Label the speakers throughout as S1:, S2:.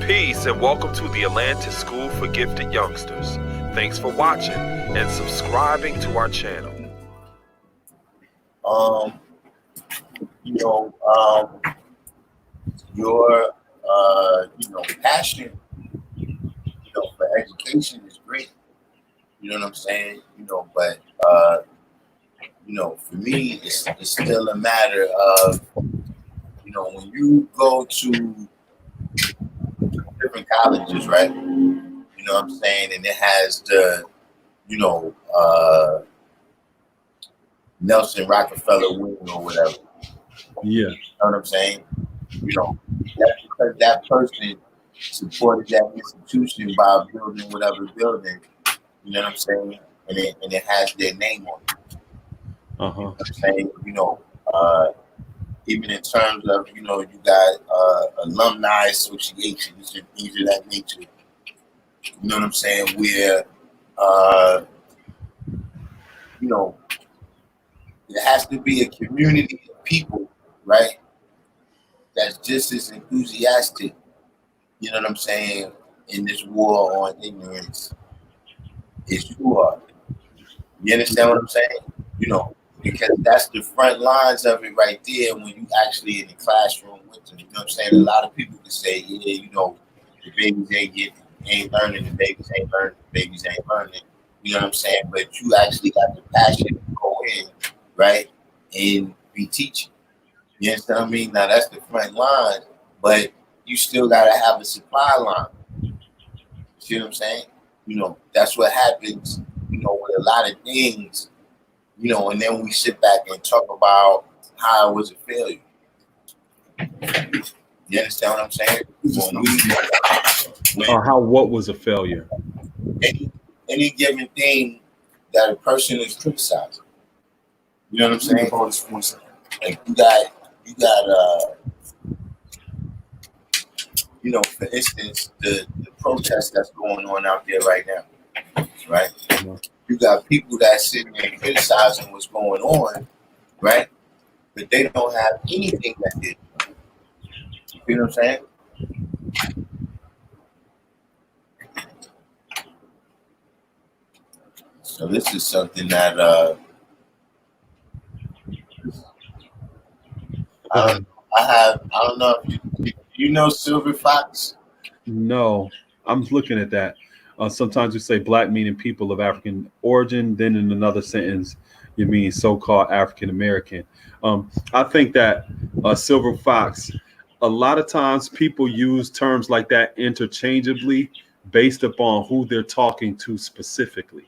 S1: Peace and welcome to the Atlantis School for Gifted Youngsters. Thanks for watching and subscribing to our channel.
S2: Your passion, for education is great. You know what I'm saying? But for me, it's still a matter of, when you go to different colleges, right? You know what I'm saying? And it has the, Nelson Rockefeller wing or whatever.
S3: Yeah.
S2: You know what I'm saying? That's because that person supported that institution by building whatever building, you know what I'm saying? And it has their name on it. You know what I'm saying? Even in terms of, you got alumni associations and things of that nature. You know what I'm saying? Where, there has to be a community of people, right? That's just as enthusiastic, you know what I'm saying, in this war on ignorance as you are. You understand what I'm saying? Because that's the front lines of it right there when you actually in the classroom with them. You know what I'm saying? A lot of people can say, yeah, the babies ain't learning, the babies ain't learning, the babies ain't learning. You know what I'm saying? But you actually got the passion to go in, right, and be teaching. You understand what I mean? Now that's the front line, but you still gotta have a supply line. See what I'm saying? That's what happens, with a lot of things, and then we sit back and talk about how it was a failure. You understand what I'm saying?
S3: What was a failure?
S2: Any given thing that a person is criticizing. You know what I'm saying? Like you got for instance, the protest that's going on out there right now, right? You got people that sitting there criticizing what's going on, right? But they don't have anything that did. You know what I'm saying? So this is something that I don't know if you know Silver Fox.
S3: No, I'm looking at that. Sometimes you say black meaning people of African origin, then in another sentence you mean so-called African American. I think that Silver Fox, a lot of times people use terms like that interchangeably based upon who they're talking to specifically.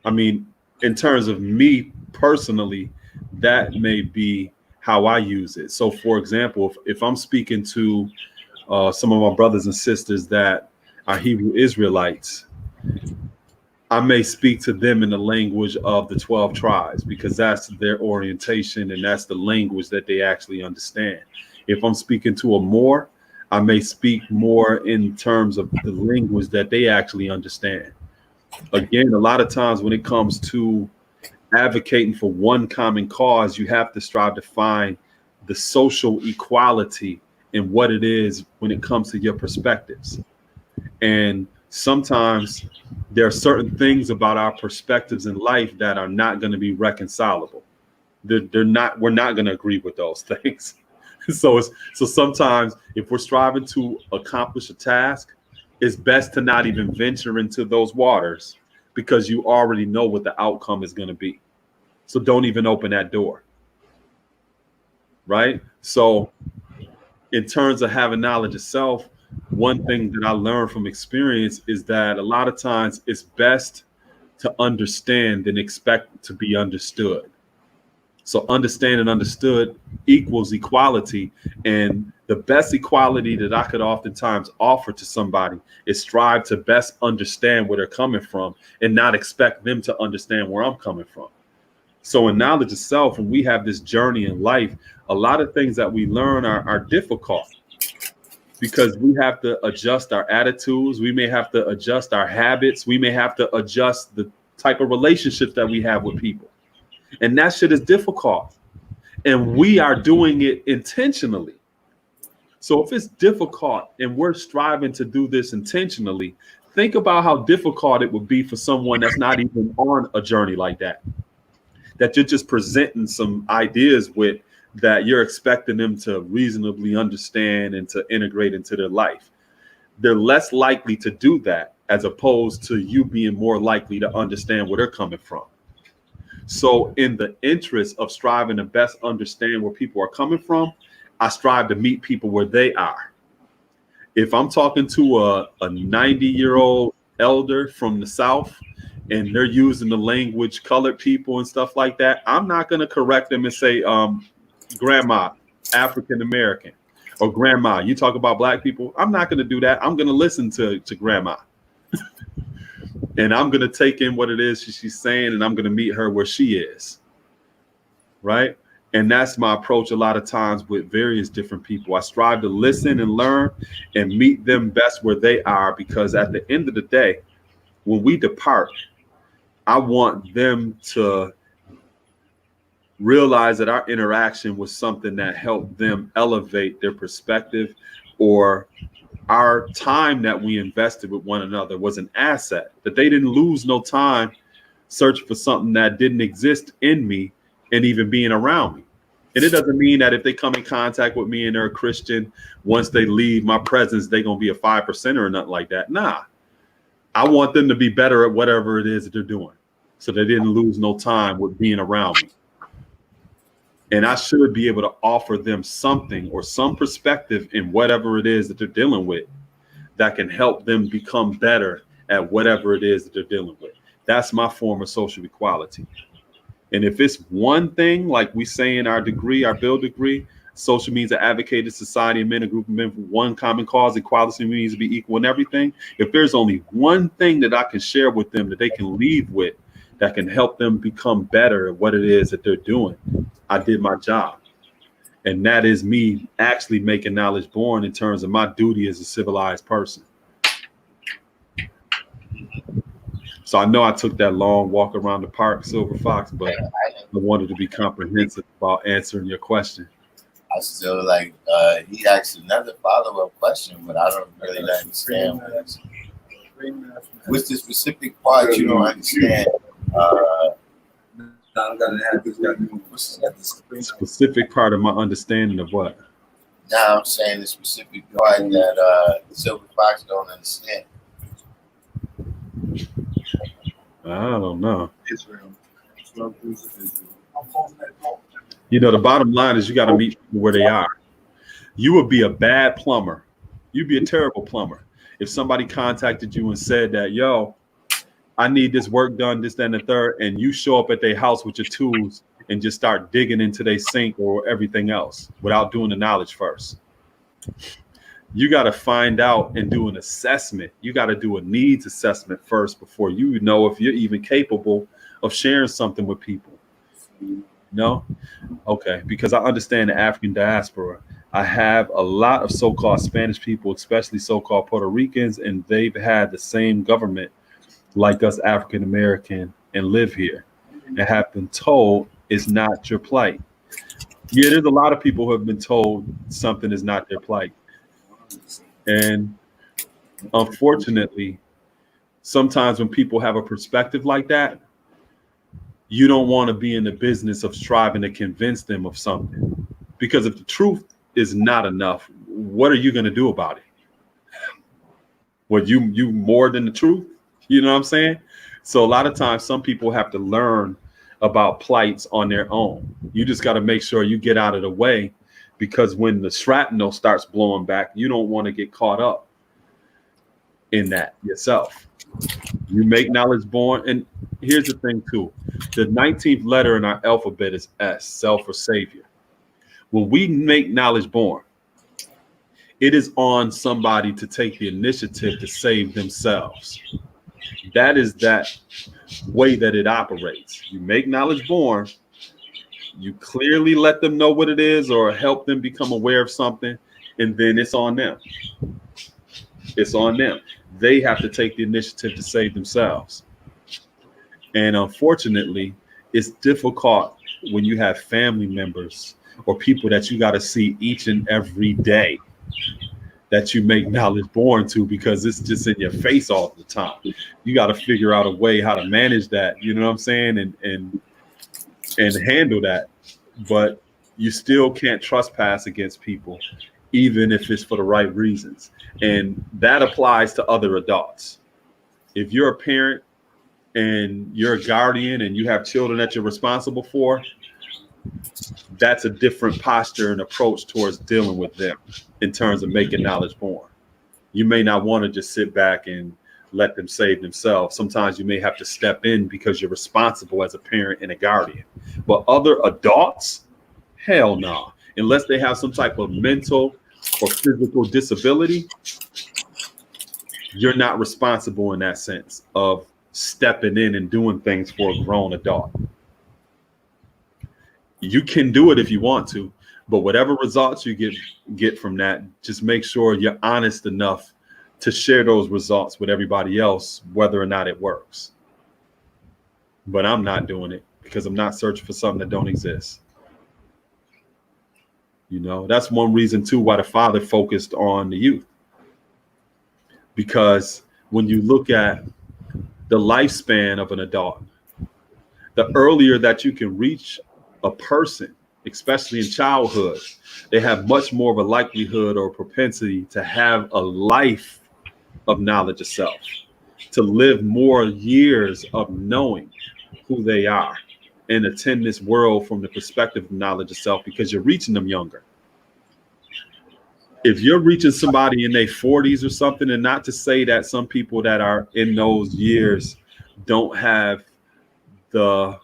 S3: I mean, in terms of me personally, that may be how I use it. So, for example, if I'm speaking to some of my brothers and sisters that are Hebrew Israelites, I may speak to them in the language of the 12 tribes because that's their orientation and that's the language that they actually understand. If I'm speaking to a Moor, I may speak more in terms of the language that they actually understand. Again, a lot of times when it comes to advocating for one common cause, you have to strive to find the social equality in what it is when it comes to your perspectives. And sometimes there are certain things about our perspectives in life that are not going to be reconcilable. We're not going to agree with those things. So sometimes if we're striving to accomplish a task, it's best to not even venture into those waters because you already know what the outcome is going to be. So don't even open that door. Right? So in terms of having knowledge itself, one thing that I learned from experience is that a lot of times it's best to understand than expect to be understood. So understand and understood equals equality. And the best equality that I could oftentimes offer to somebody is strive to best understand where they're coming from and not expect them to understand where I'm coming from. So in knowledge itself, when we have this journey in life, a lot of things that we learn are difficult because we have to adjust our attitudes. We may have to adjust our habits. We may have to adjust the type of relationships that we have with people. And that shit is difficult. And we are doing it intentionally. So if it's difficult and we're striving to do this intentionally, think about how difficult it would be for someone that's not even on a journey like that you're just presenting some ideas with, that you're expecting them to reasonably understand and to integrate into their life. They're less likely to do that as opposed to you being more likely to understand where they're coming from. So in the interest of striving to best understand where people are coming from, I strive to meet people where they are. If I'm talking to a 90-year-old elder from the South and they're using the language colored people and stuff like that, I'm not going to correct them and say, grandma, African American, or grandma, you talk about black people. I'm not going to do that. I'm going to listen to grandma. And I'm going to take in what it is she's saying, and I'm going to meet her where she is. Right? And that's my approach a lot of times with various different people. I strive to listen and learn and meet them best where they are, because at the end of the day, when we depart, I want them to realize that our interaction was something that helped them elevate their perspective, or our time that we invested with one another was an asset, that they didn't lose no time searching for something that didn't exist in me and even being around me. And it doesn't mean that if they come in contact with me and they're a Christian, once they leave my presence, they're going to be a 5% or nothing like that. Nah, I want them to be better at whatever it is that they're doing, so they didn't lose no time with being around me. And I should be able to offer them something or some perspective in whatever it is that they're dealing with that can help them become better at whatever it is that they're dealing with. That's my form of social equality. And if it's one thing, like we say in our degree, our Bill degree, social means an advocated society of men, a group of men for one common cause, equality means to be equal in everything. If there's only one thing that I can share with them that they can leave with, that can help them become better at what it is that they're doing, I did my job. And that is me actually making knowledge born in terms of my duty as a civilized person. So I know I took that long walk around the park, Silver Fox, but I wanted to be comprehensive about answering your question.
S2: I still like, he asked another follow-up question, but I don't really understand. What's the specific part you don't understand?
S3: Specific part of my understanding of what?
S2: Now I'm saying the specific part that Silver Fox don't understand.
S3: I don't know. You know, the bottom line is you got to meet people where they are. You would be a bad plumber. You'd be a terrible plumber if somebody contacted you and said that, yo, I need this work done, this, that, and the third, and you show up at their house with your tools and just start digging into their sink or everything else without doing the knowledge first. You got to find out and do an assessment. You got to do a needs assessment first before you know if you're even capable of sharing something with people. No? Okay, because I understand the African diaspora. I have a lot of so-called Spanish people, especially so-called Puerto Ricans, and they've had the same government like us African American and live here and have been told it's not your plight. Yeah, there's a lot of people who have been told something is not their plight. And unfortunately, sometimes when people have a perspective like that, you don't want to be in the business of striving to convince them of something. Because if the truth is not enough, what are you going to do about it? What, you more than the truth? You know what I'm saying? So a lot of times some people have to learn about plights on their own. You just got to make sure you get out of the way, because when the shrapnel starts blowing back, you don't want to get caught up in that yourself. You make knowledge born. And here's the thing too. The 19th letter in our alphabet is S, self or savior. When we make knowledge born, it is on somebody to take the initiative to save themselves. That is that way that it operates. You make knowledge born, you clearly let them know what it is or help them become aware of something, and then it's on them. It's on them. They have to take the initiative to save themselves. And unfortunately, it's difficult when you have family members or people that you got to see each and every day that you make knowledge born to, because it's just in your face all the time. You got to figure out a way how to manage that, you know what I'm saying, and handle that. But you still can't trespass against people, even if it's for the right reasons. And that applies to other adults. If you're a parent and you're a guardian and you have children that you're responsible for, that's a different posture and approach towards dealing with them in terms of making knowledge born. You may not want to just sit back and let them save themselves. Sometimes you may have to step in because you're responsible as a parent and a guardian. But other adults, hell no. Unless they have some type of mental or physical disability, you're not responsible in that sense of stepping in and doing things for a grown adult. You can do it if you want to, but whatever results you get from that, just make sure you're honest enough to share those results with everybody else, whether or not it works. But I'm not doing it because I'm not searching for something that don't exist. You know, that's one reason too why the father focused on the youth. Because when you look at the lifespan of an adult, the earlier that you can reach a person, especially in childhood, they have much more of a likelihood or propensity to have a life of knowledge of self, to live more years of knowing who they are and attend this world from the perspective of knowledge of self, because you're reaching them younger. If you're reaching somebody in their 40s or something, and not to say that some people that are in those years don't have the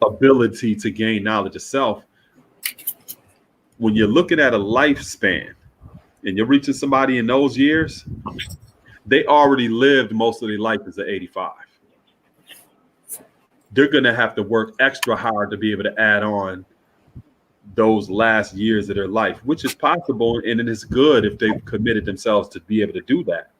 S3: ability to gain knowledge of self, when you're looking at a lifespan and you're reaching somebody in those years, they already lived most of their life as an 85. They're going to have to work extra hard to be able to add on those last years of their life, which is possible, and it is good if they've committed themselves to be able to do that.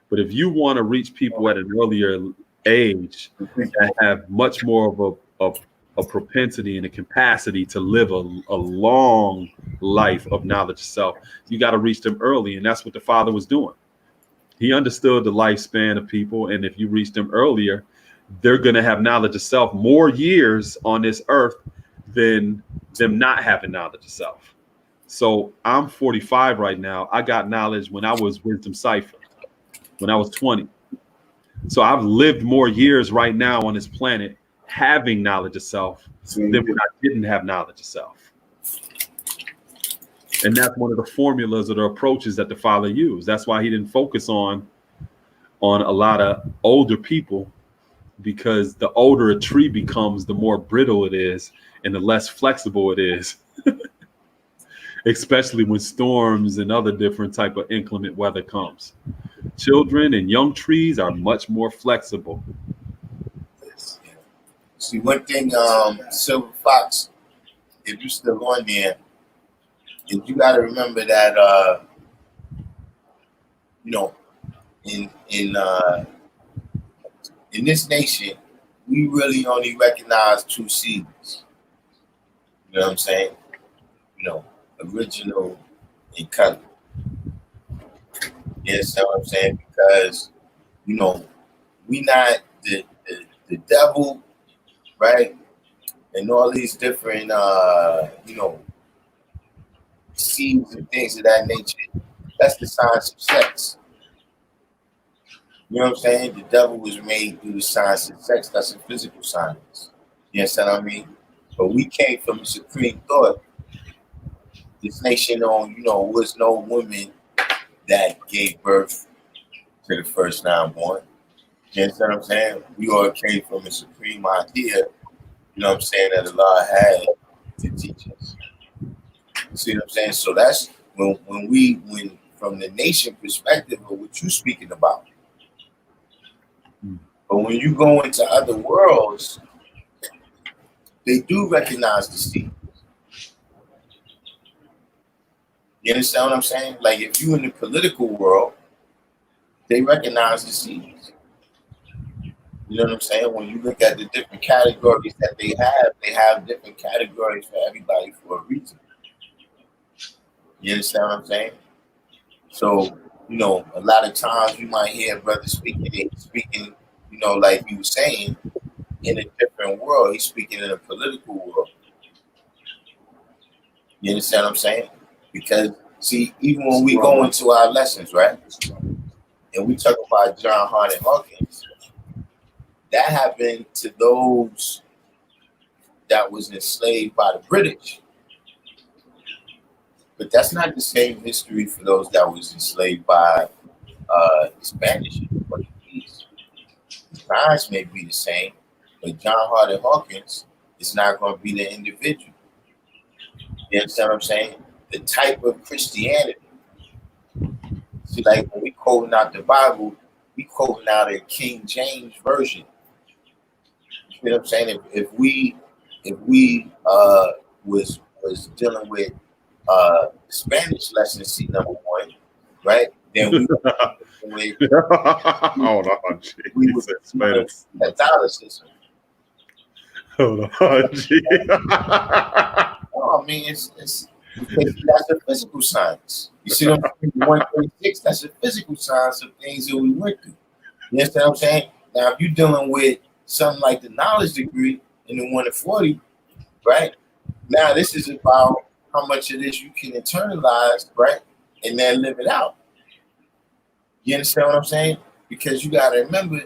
S3: But if you want to reach people at an earlier age that have much more of a propensity and a capacity to live a long life of knowledge of self, you got to reach them early. And that's what the father was doing. He understood the lifespan of people. And if you reach them earlier, they're going to have knowledge of self more years on this earth than them not having knowledge of self. So I'm 45 right now. I got knowledge when I was Wisdom Cipher, when I was 20. So I've lived more years right now on this planet having knowledge of self than when I didn't have knowledge of self. And that's one of the formulas or the approaches that the father used. That's why he didn't focus on a lot of older people, because the older a tree becomes, the more brittle it is and the less flexible it is, especially when storms and other different type of inclement weather comes. Children and young trees are much more flexible.
S2: See, one thing, Silver Fox, if you're still on there, you got to remember that, you know, in this nation, we really only recognize two seasons. You know what I'm saying? You know, original and color. You understand what I'm saying? Because, you know, we not the devil, right? And all these different, you know, seeds and things of that nature. That's the science of sex. You know what I'm saying? The devil was made through the science of sex. That's a physical science. You understand what I mean? But we came from a supreme thought. This nation, you know, was no woman that gave birth to the first newborn. You understand what I'm saying? We all came from a supreme idea, you know what I'm saying, that Allah had to teach us. You see what I'm saying? So that's when from the nation perspective of what you're speaking about. But when you go into other worlds, they do recognize the seed. You understand what I'm saying? Like if you in the political world, they recognize the seeds. You know what I'm saying? When you look at the different categories that they have different categories for everybody for a reason. You understand what I'm saying? So, you know, a lot of times you might hear a brother speaking, you know, like you were saying, in a different world. He's speaking in a political world. You understand what I'm saying? Because, see, even when we go into our lessons, right, and we talk about John Hart and Hawkins, that happened to those that was enslaved by the British. But that's not the same history for those that was enslaved by the Spanish and the Portuguese. The times may be the same, but John Hart and Hawkins is not going to be the individual. You understand what I'm saying? The type of Christianity. See, like when we quoting out the Bible, we quoting out a King James version. You know what I'm saying? If we was dealing with Spanish lesson, see, number one, right? Then we
S3: hold on, G.
S2: we was
S3: Spanish.
S2: Catholicism.
S3: Hold on, G.
S2: No, I mean it's because that's a physical science. You see what I'm saying? 136, that's a physical science of things that we went through. You understand what I'm saying? Now, if you're dealing with something like the knowledge degree in the 140, right? Now this is about how much of this you can internalize, right? And then live it out. You understand what I'm saying? Because you gotta remember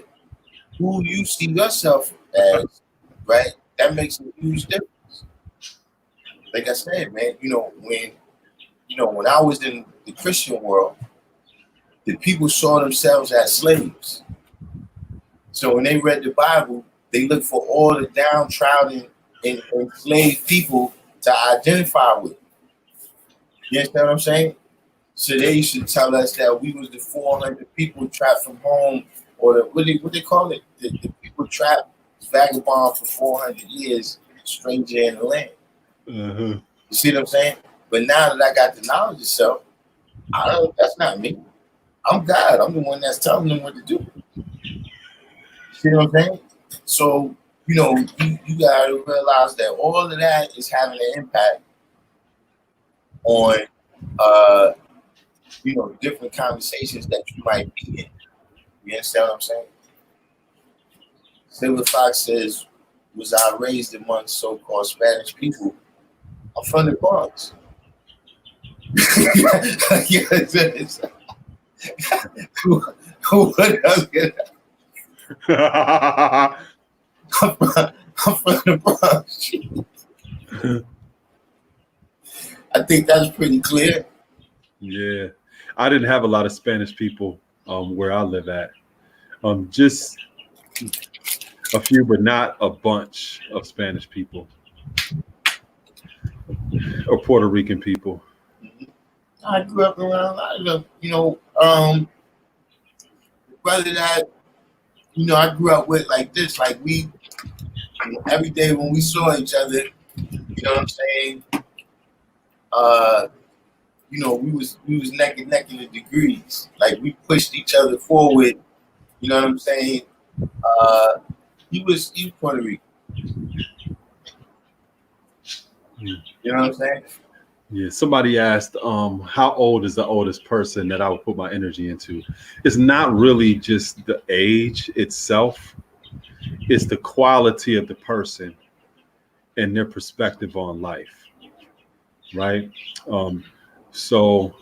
S2: who you see yourself as, right? That makes a huge difference. Like I said, man, when I was in the Christian world, the people saw themselves as slaves. So when they read the Bible, they looked for all the downtrodden and enslaved people to identify with. You understand what I'm saying? So they used to tell us that we was the 400 people trapped from home, or what they call it, the people trapped vagabond for 400 years, stranger in the land.
S3: Uh-huh.
S2: You see what I'm saying? But now that I got the knowledge of self, that's not me. I'm God. I'm the one that's telling them what to do. See what I'm saying? So, you gotta realize that all of that is having an impact on different conversations that you might be in. You understand what I'm saying? Silver Fox says, was I raised among so-called Spanish people? I'm from the Bronx. What else can I'm from the Bronx. I think that's pretty clear.
S3: Yeah, I didn't have a lot of Spanish people where I live at. Just a few, but not a bunch of Spanish people or Puerto Rican people.
S2: I grew up around a lot of them, brother that, I grew up with like this, like we, every day when we saw each other, you know what I'm saying? We was neck and neck in the degrees. Like we pushed each other forward, you know what I'm saying? He was Puerto Rican. You know what I'm saying?
S3: Yeah, somebody asked, how old is the oldest person that I would put my energy into? It's not really just the age itself. It's the quality of the person and their perspective on life, right? So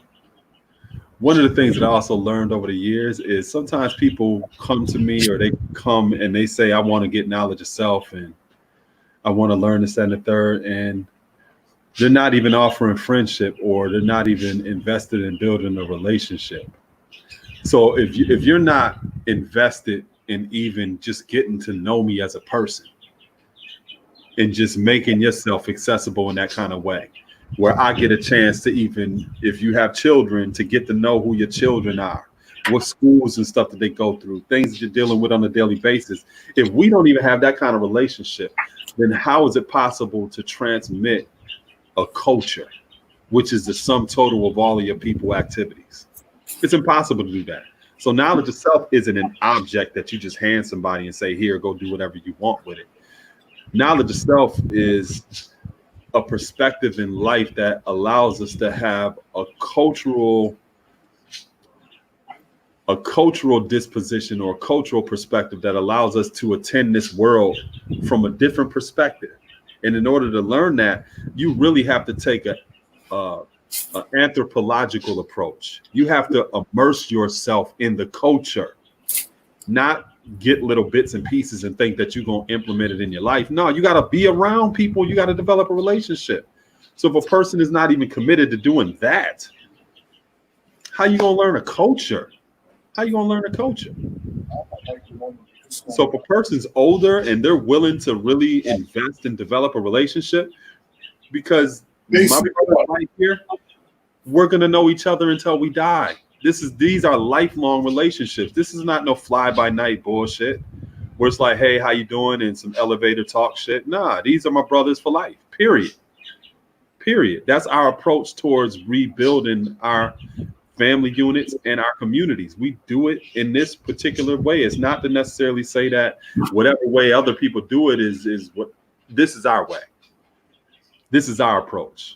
S3: one of the things that I also learned over the years is sometimes people come to me or they come and they say, I want to get knowledge of self and I want to learn this, that, and the third. And they're not even offering friendship or they're not even invested in building a relationship. So if you're not invested in even just getting to know me as a person and just making yourself accessible in that kind of way, where I get a chance to, even if you have children, to get to know who your children are, what schools and stuff that they go through, things that you're dealing with on a daily basis. If we don't even have that kind of relationship, then how is it possible to transmit a culture, which is the sum total of all of your people activities? It's impossible to do that. So knowledge of self isn't an object that you just hand somebody and say, here, go do whatever you want with it. Knowledge of self is a perspective in life that allows us to have a cultural disposition or a cultural perspective that allows us to attend this world from a different perspective. And in order to learn that, you really have to take an anthropological approach. You have to immerse yourself in the culture, not get little bits and pieces and think that you're going to implement it in your life. No, you got to be around people. You got to develop a relationship. So if a person is not even committed to doing that, how you going to learn a culture? How you going to learn a culture? So if a person's older and they're willing to really invest and develop a relationship, because my brother right here, we're going to know each other until we die. These are lifelong relationships. This is not no fly by night bullshit where it's like, hey, how you doing? And some elevator talk shit. Nah, these are my brothers for life, period. That's our approach towards rebuilding our family units and our communities. We do it in this particular way. It's not to necessarily say that whatever way other people do it is what this is our way. This is our approach.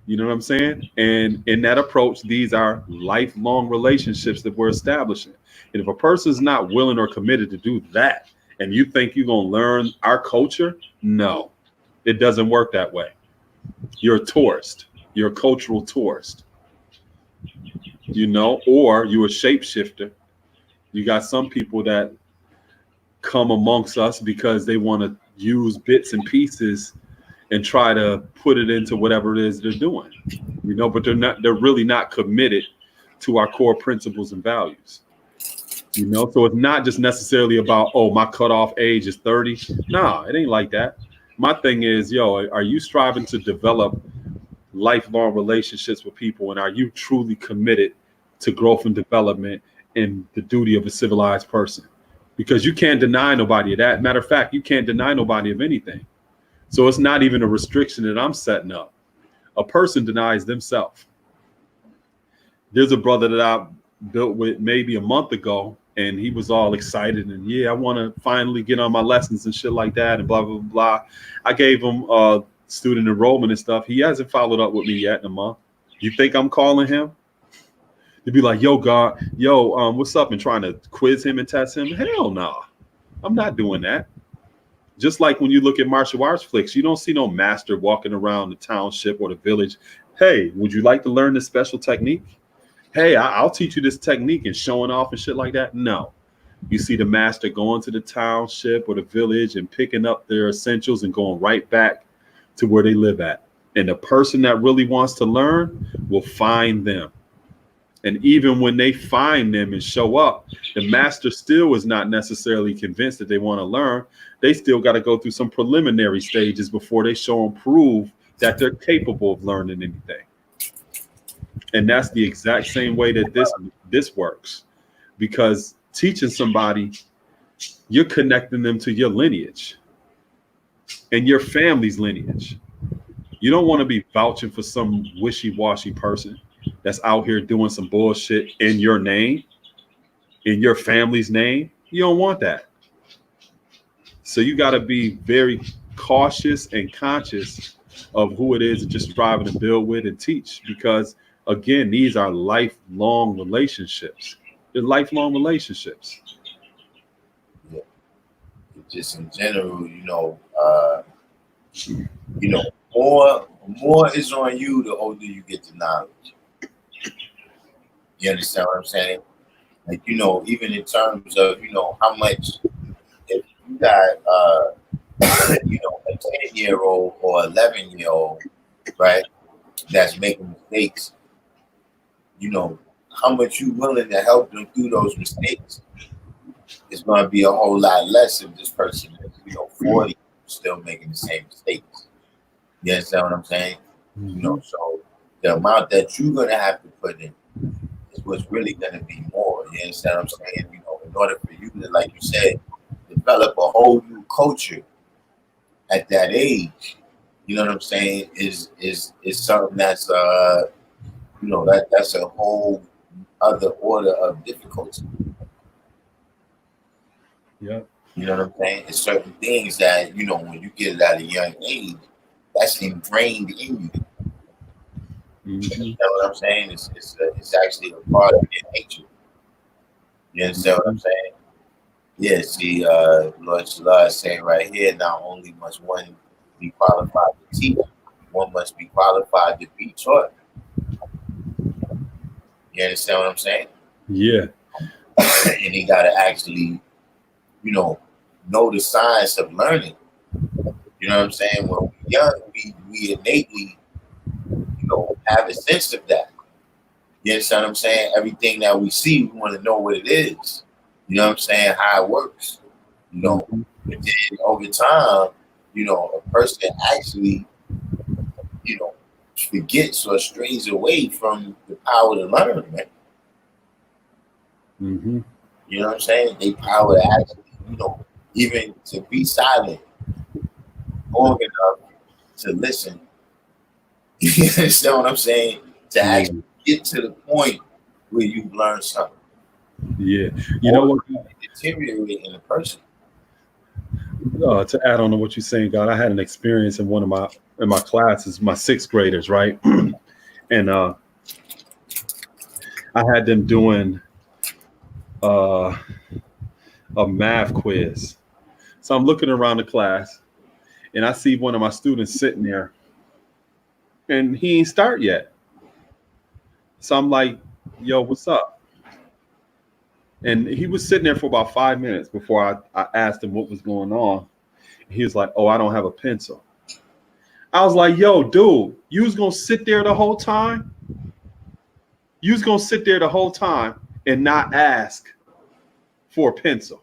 S3: You know what I'm saying? And in that approach, these are lifelong relationships that we're establishing. And if a person's not willing or committed to do that, and you think you're going to learn our culture, no, it doesn't work that way. You're a tourist. You're a cultural tourist. You know, or you're a shapeshifter. You got some people that come amongst us because they want to use bits and pieces and try to put it into whatever it is they're doing, you know, but they're really not committed to our core principles and values, you know? So it's not just necessarily about, oh, my cutoff age is 30. Nah, it ain't like that. My thing is, are you striving to develop lifelong relationships with people? And are you truly committed to growth and development and the duty of a civilized person? Because you can't deny nobody of that. Matter of fact, you can't deny nobody of anything. So it's not even a restriction that I'm setting up. A person denies themselves. There's a brother that I built with maybe a month ago, and he was all excited and I want to finally get on my lessons and shit like that and blah, blah, blah. I gave him student enrollment and stuff. He hasn't followed up with me yet in a month. You think I'm calling him to be like, what's up, and trying to quiz him and test him? Hell no. I'm not doing that. Just like when you look at martial arts flicks, you don't see no master walking around the township or the village. Hey, would you like to learn this special technique? Hey, I'll teach you this technique, and showing off and shit like that. No, you see the master going to the township or the village and picking up their essentials and going right back to where they live at. And the person that really wants to learn will find them. And even when they find them and show up, the master still is not necessarily convinced that they want to learn. They still got to go through some preliminary stages before they show and prove that they're capable of learning anything. And that's the exact same way that this works. Because teaching somebody, you're connecting them to your lineage and your family's lineage. You don't want to be vouching for some wishy-washy person that's out here doing some bullshit in your name, in your family's name. You don't want that. So you got to be very cautious and conscious of who it is that you're striving to build with and teach, because again, these are lifelong relationships. They're lifelong relationships.
S2: Yeah. Just in general, more is on you the older you get the knowledge. You understand what I'm saying? Like, even in terms of, how much, if you got, a 10-year-old or 11-year-old, right, that's making mistakes, how much you willing to help them through those mistakes is going to be a whole lot less if this person is, 40, still making the same mistakes. You understand what I'm saying? So the amount that you're going to have to put in is what's really going to be more. You understand what I'm saying? In order for you to, like you said, develop a whole new culture at that age, you know what I'm saying, is something that's that's a whole other order of difficulty.
S3: Yeah.
S2: You know what I'm saying? It's certain things that, when you get it at a young age, That's ingrained in you.
S3: Mm-hmm.
S2: You know what I'm saying? It's actually a part of your nature. You understand what I'm saying? Yeah, see, Lord Shallah is saying right here, not only must one be qualified to teach, one must be qualified to be taught. You understand what I'm saying?
S3: Yeah.
S2: And he got to actually, know the science of learning. You know what I'm saying? When we're young, we innately, have a sense of that. You understand what I'm saying? Everything that we see, we want to know what it is. You know what I'm saying? How it works.
S3: Mm-hmm.
S2: But then over time, a person actually, forgets or strays away from the power to learn, man.
S3: Mm-hmm.
S2: You know what I'm saying? They power to actually, even to be silent long enough to listen. You understand what I'm saying? To actually get to the point where you've learned something.
S3: Yeah. You know what?
S2: Deteriorate in a person.
S3: To add on to what you're saying, God, I had an experience in one of my classes, my sixth graders, right? And I had them doing a math quiz. So I'm looking around the class and I see one of my students sitting there and he ain't start yet. So I'm like, yo, what's up? And he was sitting there for about 5 minutes before I asked him what was going on. He was like, oh, I don't have a pencil. I was like, yo, dude, you was going to sit there the whole time? You was going to sit there the whole time and not ask for a pencil.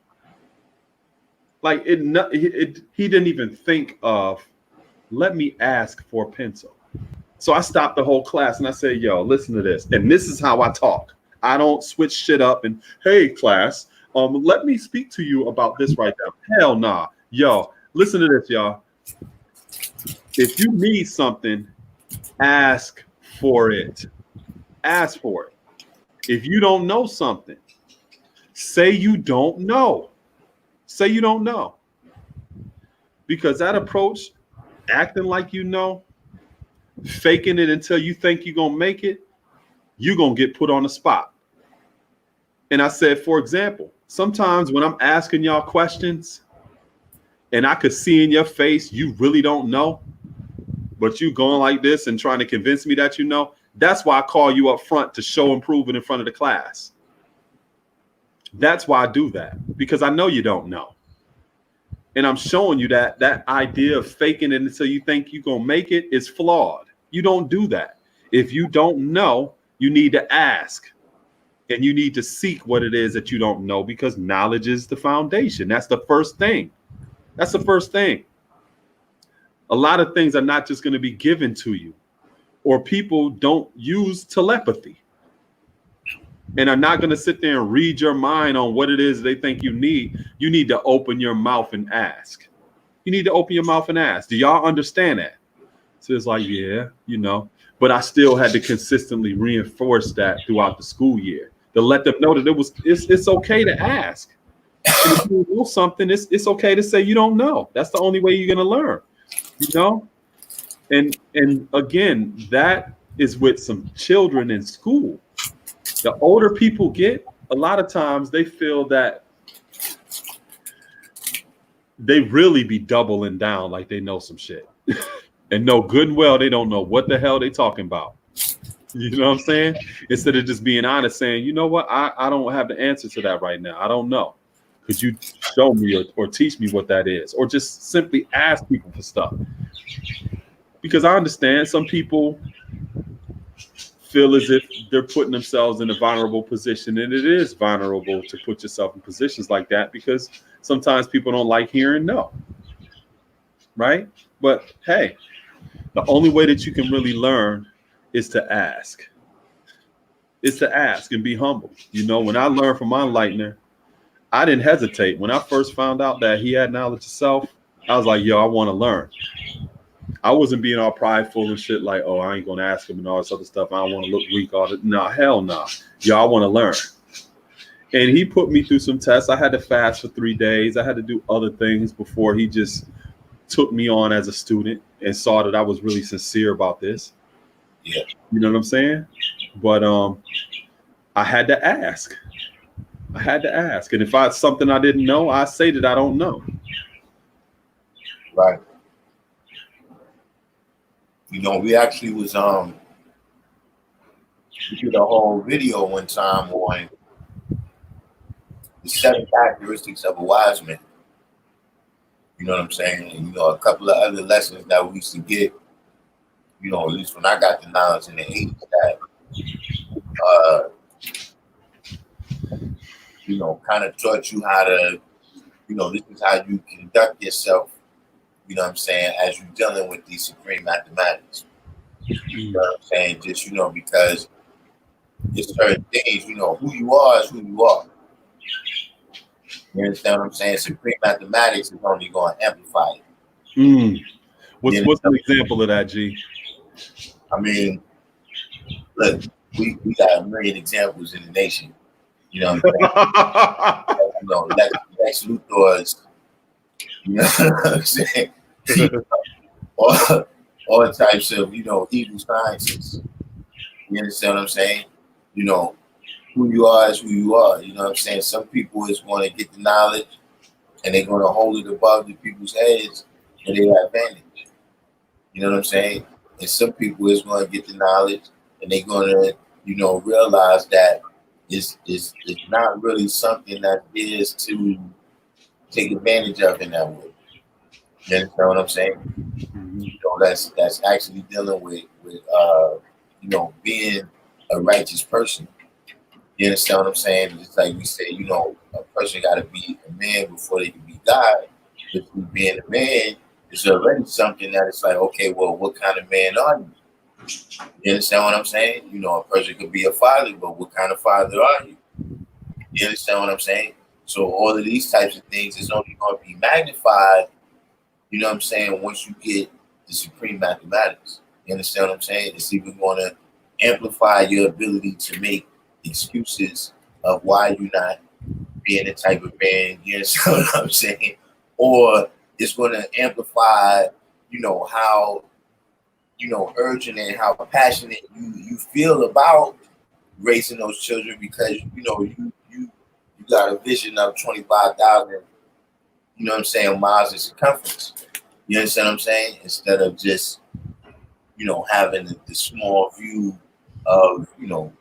S3: Like he didn't even think of, let me ask for a pencil. So I stopped the whole class and I said, yo, listen to this. And this is how I talk. I don't switch shit up and, hey, class, let me speak to you about this right now. Hell nah. Yo, listen to this, y'all. If you need something, ask for it. Ask for it. If you don't know something, say you don't know. Say you don't know. Because that approach, acting like you know, faking it until you think you're going to make it, you're going to get put on the spot. And I said, for example, sometimes when I'm asking y'all questions and I could see in your face you really don't know, but you going like this and trying to convince me that you know, that's why I call you up front to show improvement in front of the class. That's why I do that, because I know you don't know. And I'm showing you that idea of faking it until you think you're going to make it is flawed. You don't do that. If you don't know, you need to ask. And you need to seek what it is that you don't know, because knowledge is the foundation. That's the first thing. That's the first thing. A lot of things are not just going to be given to you, or people don't use telepathy and are not going to sit there and read your mind on what it is they think you need. You need to open your mouth and ask. You need to open your mouth and ask. Do y'all understand that? So it's like, yeah, but I still had to consistently reinforce that throughout the school year to let them know that it's okay to ask. And if you know something, it's okay to say you don't know. That's the only way you're going to learn, And again, that is with some children in school. The older people get, a lot of times they feel that they really be doubling down like they know some shit. And know good and well they don't know what the hell they talking about. You know what I'm saying? Instead of just being honest, saying, you know what, I don't have the answer to that right now. I don't know. Could you show me or teach me what that is? Or just simply ask people for stuff. Because I understand some people feel as if they're putting themselves in a vulnerable position, and it is vulnerable to put yourself in positions like that, because sometimes people don't like hearing no, right? But hey, the only way that you can really learn is to ask. It's to ask and be humble. When I learned from my enlightener, I didn't hesitate. When I first found out that he had knowledge of self, I was like, yo, I want to learn. I wasn't being all prideful and shit like, oh, I ain't going to ask him and all this other stuff. I don't want to look weak. No, hell no. Yo, I want to learn. And he put me through some tests. I had to fast for 3 days. I had to do other things before he just took me on as a student. and saw that I was really sincere about this.
S2: Yeah.
S3: You know what I'm saying? But I had to ask. I had to ask. And if I something I didn't know, I say that I don't know.
S2: Right. You know, we actually was we did a whole video one time on the 7 characteristics of a wise man. You know what I'm saying? And, you know, a couple of other lessons that we used to get, you know, at least when I got the knowledge in the 80s that, you know, kind of taught you how to, you know, this is how you conduct yourself, you know what I'm saying, as you're dealing with these supreme mathematics. You know what I'm saying? Just, you know, because there's certain things, you know, who you are is who you are. You understand what I'm saying? Supreme mathematics is only going to amplify it.
S3: What's an example of that, G?
S2: I mean, look, we got a million examples in the nation. You know what I'm saying? You know, Lex Luthor's, you know what I'm saying? all types of, you know, evil sciences. You understand what I'm saying? You know, who you are is who you are. You know what I'm saying? Some people is going to get the knowledge and they're going to hold it above the people's heads for their advantage. You know what I'm saying? And some people is going to get the knowledge and they're going to, you know, realize that it's not really something that is to take advantage of in that way. You understand what I'm saying? You know, that's actually dealing with you know, being a righteous person. You understand what I'm saying? It's like we say, you know, a person got to be a man before they can be God. But being a man is already something that it's like, okay, well, what kind of man are you? You understand what I'm saying? You know, a person could be a father, but what kind of father are you? You understand what I'm saying? So all of these types of things is only going to be magnified, you know what I'm saying, once you get the supreme mathematics. You understand what I'm saying? It's even going to amplify your ability to make excuses of why you're not being the type of man, you understand what I'm saying? Or it's going to amplify, you know, how, you know, urgent and how passionate you feel about raising those children because, you know, you got a vision of 25,000, you know what I'm saying, miles in circumference. You understand what I'm saying? Instead of just, you know, having the small view of, you know,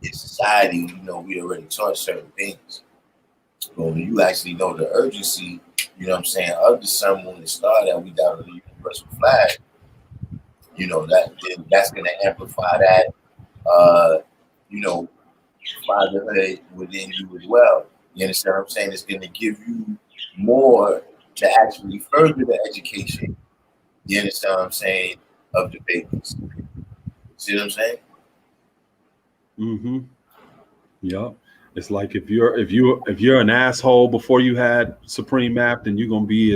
S2: in society, you know, we already taught certain things. But when you actually know the urgency, you know what I'm saying, of the sun, moon, and star that we got on the universal flag, you know, that's going to amplify that, you know, fatherhood within you as well. You understand what I'm saying? It's going to give you more to actually further the education, you understand what I'm saying, of the babies. See what I'm saying?
S3: Mm-hmm. Yeah. It's like if you're an asshole before you had Supreme Math, then you're gonna be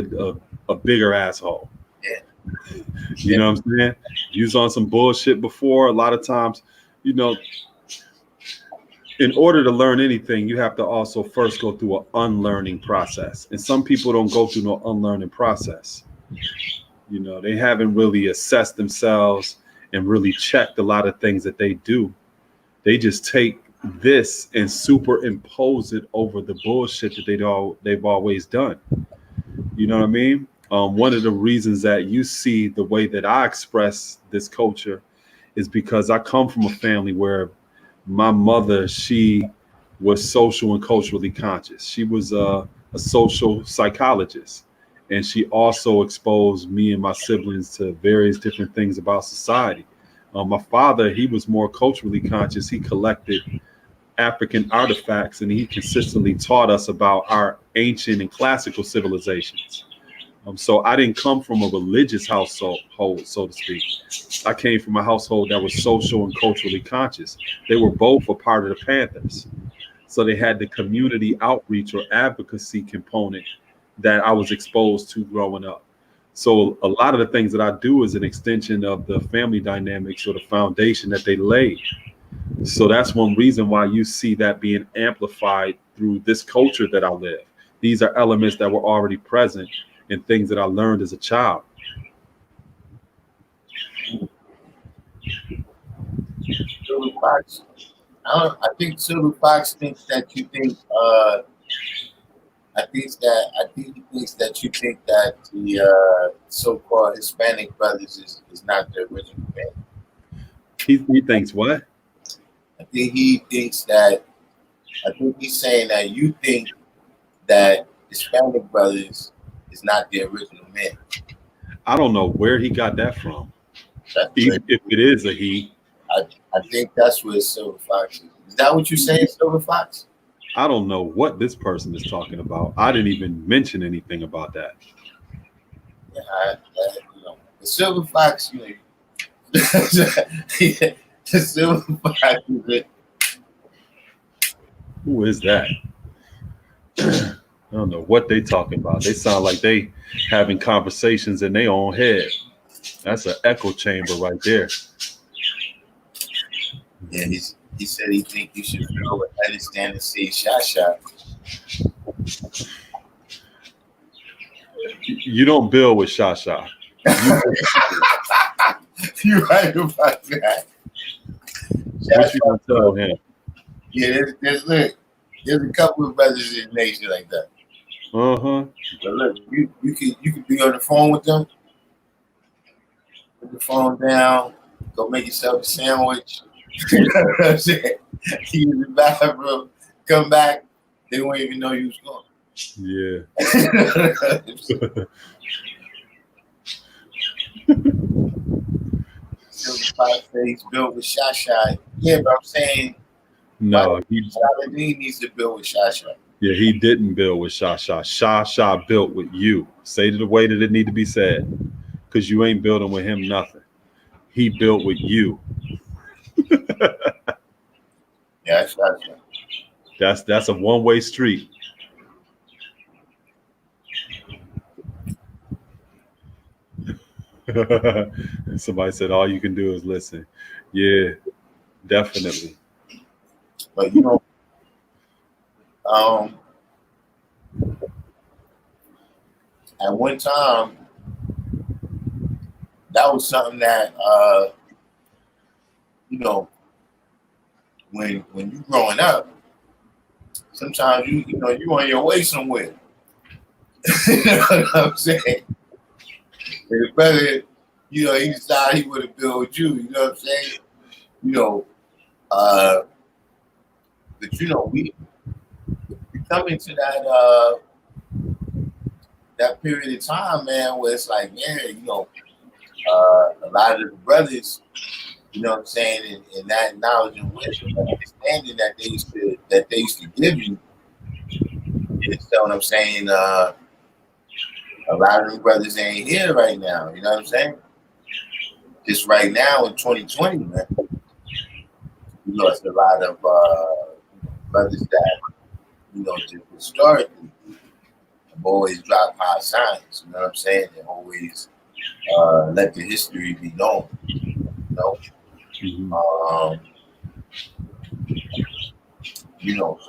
S3: a bigger asshole.
S2: Yeah.
S3: You know what I'm saying? You was on some bullshit before. A lot of times, you know, in order to learn anything, you have to also first go through an unlearning process. And some people don't go through no unlearning process. You know, they haven't really assessed themselves and really checked a lot of things that they do. They just take this and superimpose it over the bullshit that they've always done. You know what I mean? One of the reasons that you see the way that I express this culture is because I come from a family where my mother, she was social and culturally conscious. She was a social psychologist, and she also exposed me and my siblings to various different things about society. My father, he was more culturally conscious. He collected African artifacts, and he consistently taught us about our ancient and classical civilizations. So I didn't come from a religious household, so to speak. I came from a household that was social and culturally conscious. They were both a part of the Panthers. So they had the community outreach or advocacy component that I was exposed to growing up. So a lot of the things that I do is an extension of the family dynamics or the foundation that they laid. So that's one reason why you see that being amplified through this culture that I live. These are elements that were already present and things that I learned as a child.
S2: Silver Fox. I think Silver Fox thinks that you think. I think he thinks that you think that the so-called Hispanic brothers is not the original band.
S3: He thinks what?
S2: I think he thinks that. I think he's saying that you think that Hispanic brothers is not the original man.
S3: I don't know where he got that from.
S2: Even
S3: if it is a he.
S2: I think that's what Silver Fox is. Is that what you're saying, Silver Fox?
S3: I don't know what this person is talking about. I didn't even mention anything about that.
S2: Yeah, the Silver Fox, the Silver Fox is it.
S3: Who is that? I don't know what they talking about. They sound like they having conversations in their own head. That's an echo chamber right there.
S2: Yeah, he said he think you should go with understand and say shot.
S3: You don't build with Shasha.
S2: You're right about that.
S3: What you gonna tell him?
S2: Yeah, there's a couple of brothers in the nation like that.
S3: Uh-huh.
S2: But look, you can be on the phone with them, put the phone down, go make yourself a sandwich. You know what I'm saying? You in the bathroom, come back, they won't even know you was gone.
S3: Yeah.
S2: Silver Fox face built with Shasha. Yeah, but I'm saying
S3: No,
S2: Saladin needs to build with Shasha.
S3: Yeah, he didn't build with Shasha. Shasha built with you. Say it the way that it need to be said, because you ain't building with him nothing. He built with you.
S2: Yeah, Shasha.
S3: That's a one-way street. Somebody said all you can do is listen. Yeah, definitely.
S2: But at one time, that was something that when you growing up, sometimes you on your way somewhere. You know what I'm saying? And the brother, he decided he would have built with you. You know what I'm saying? But we come into that period of time, man, where it's like, man, a lot of the brothers, you know what I'm saying, and that knowledge and wisdom and understanding that they used to give you. You know what I'm saying? A lot of them brothers ain't here right now. You know what I'm saying? Just right now in 2020, man, we lost a lot of brothers that just historically have always dropped high signs. You know what I'm saying? They always let the history be known. So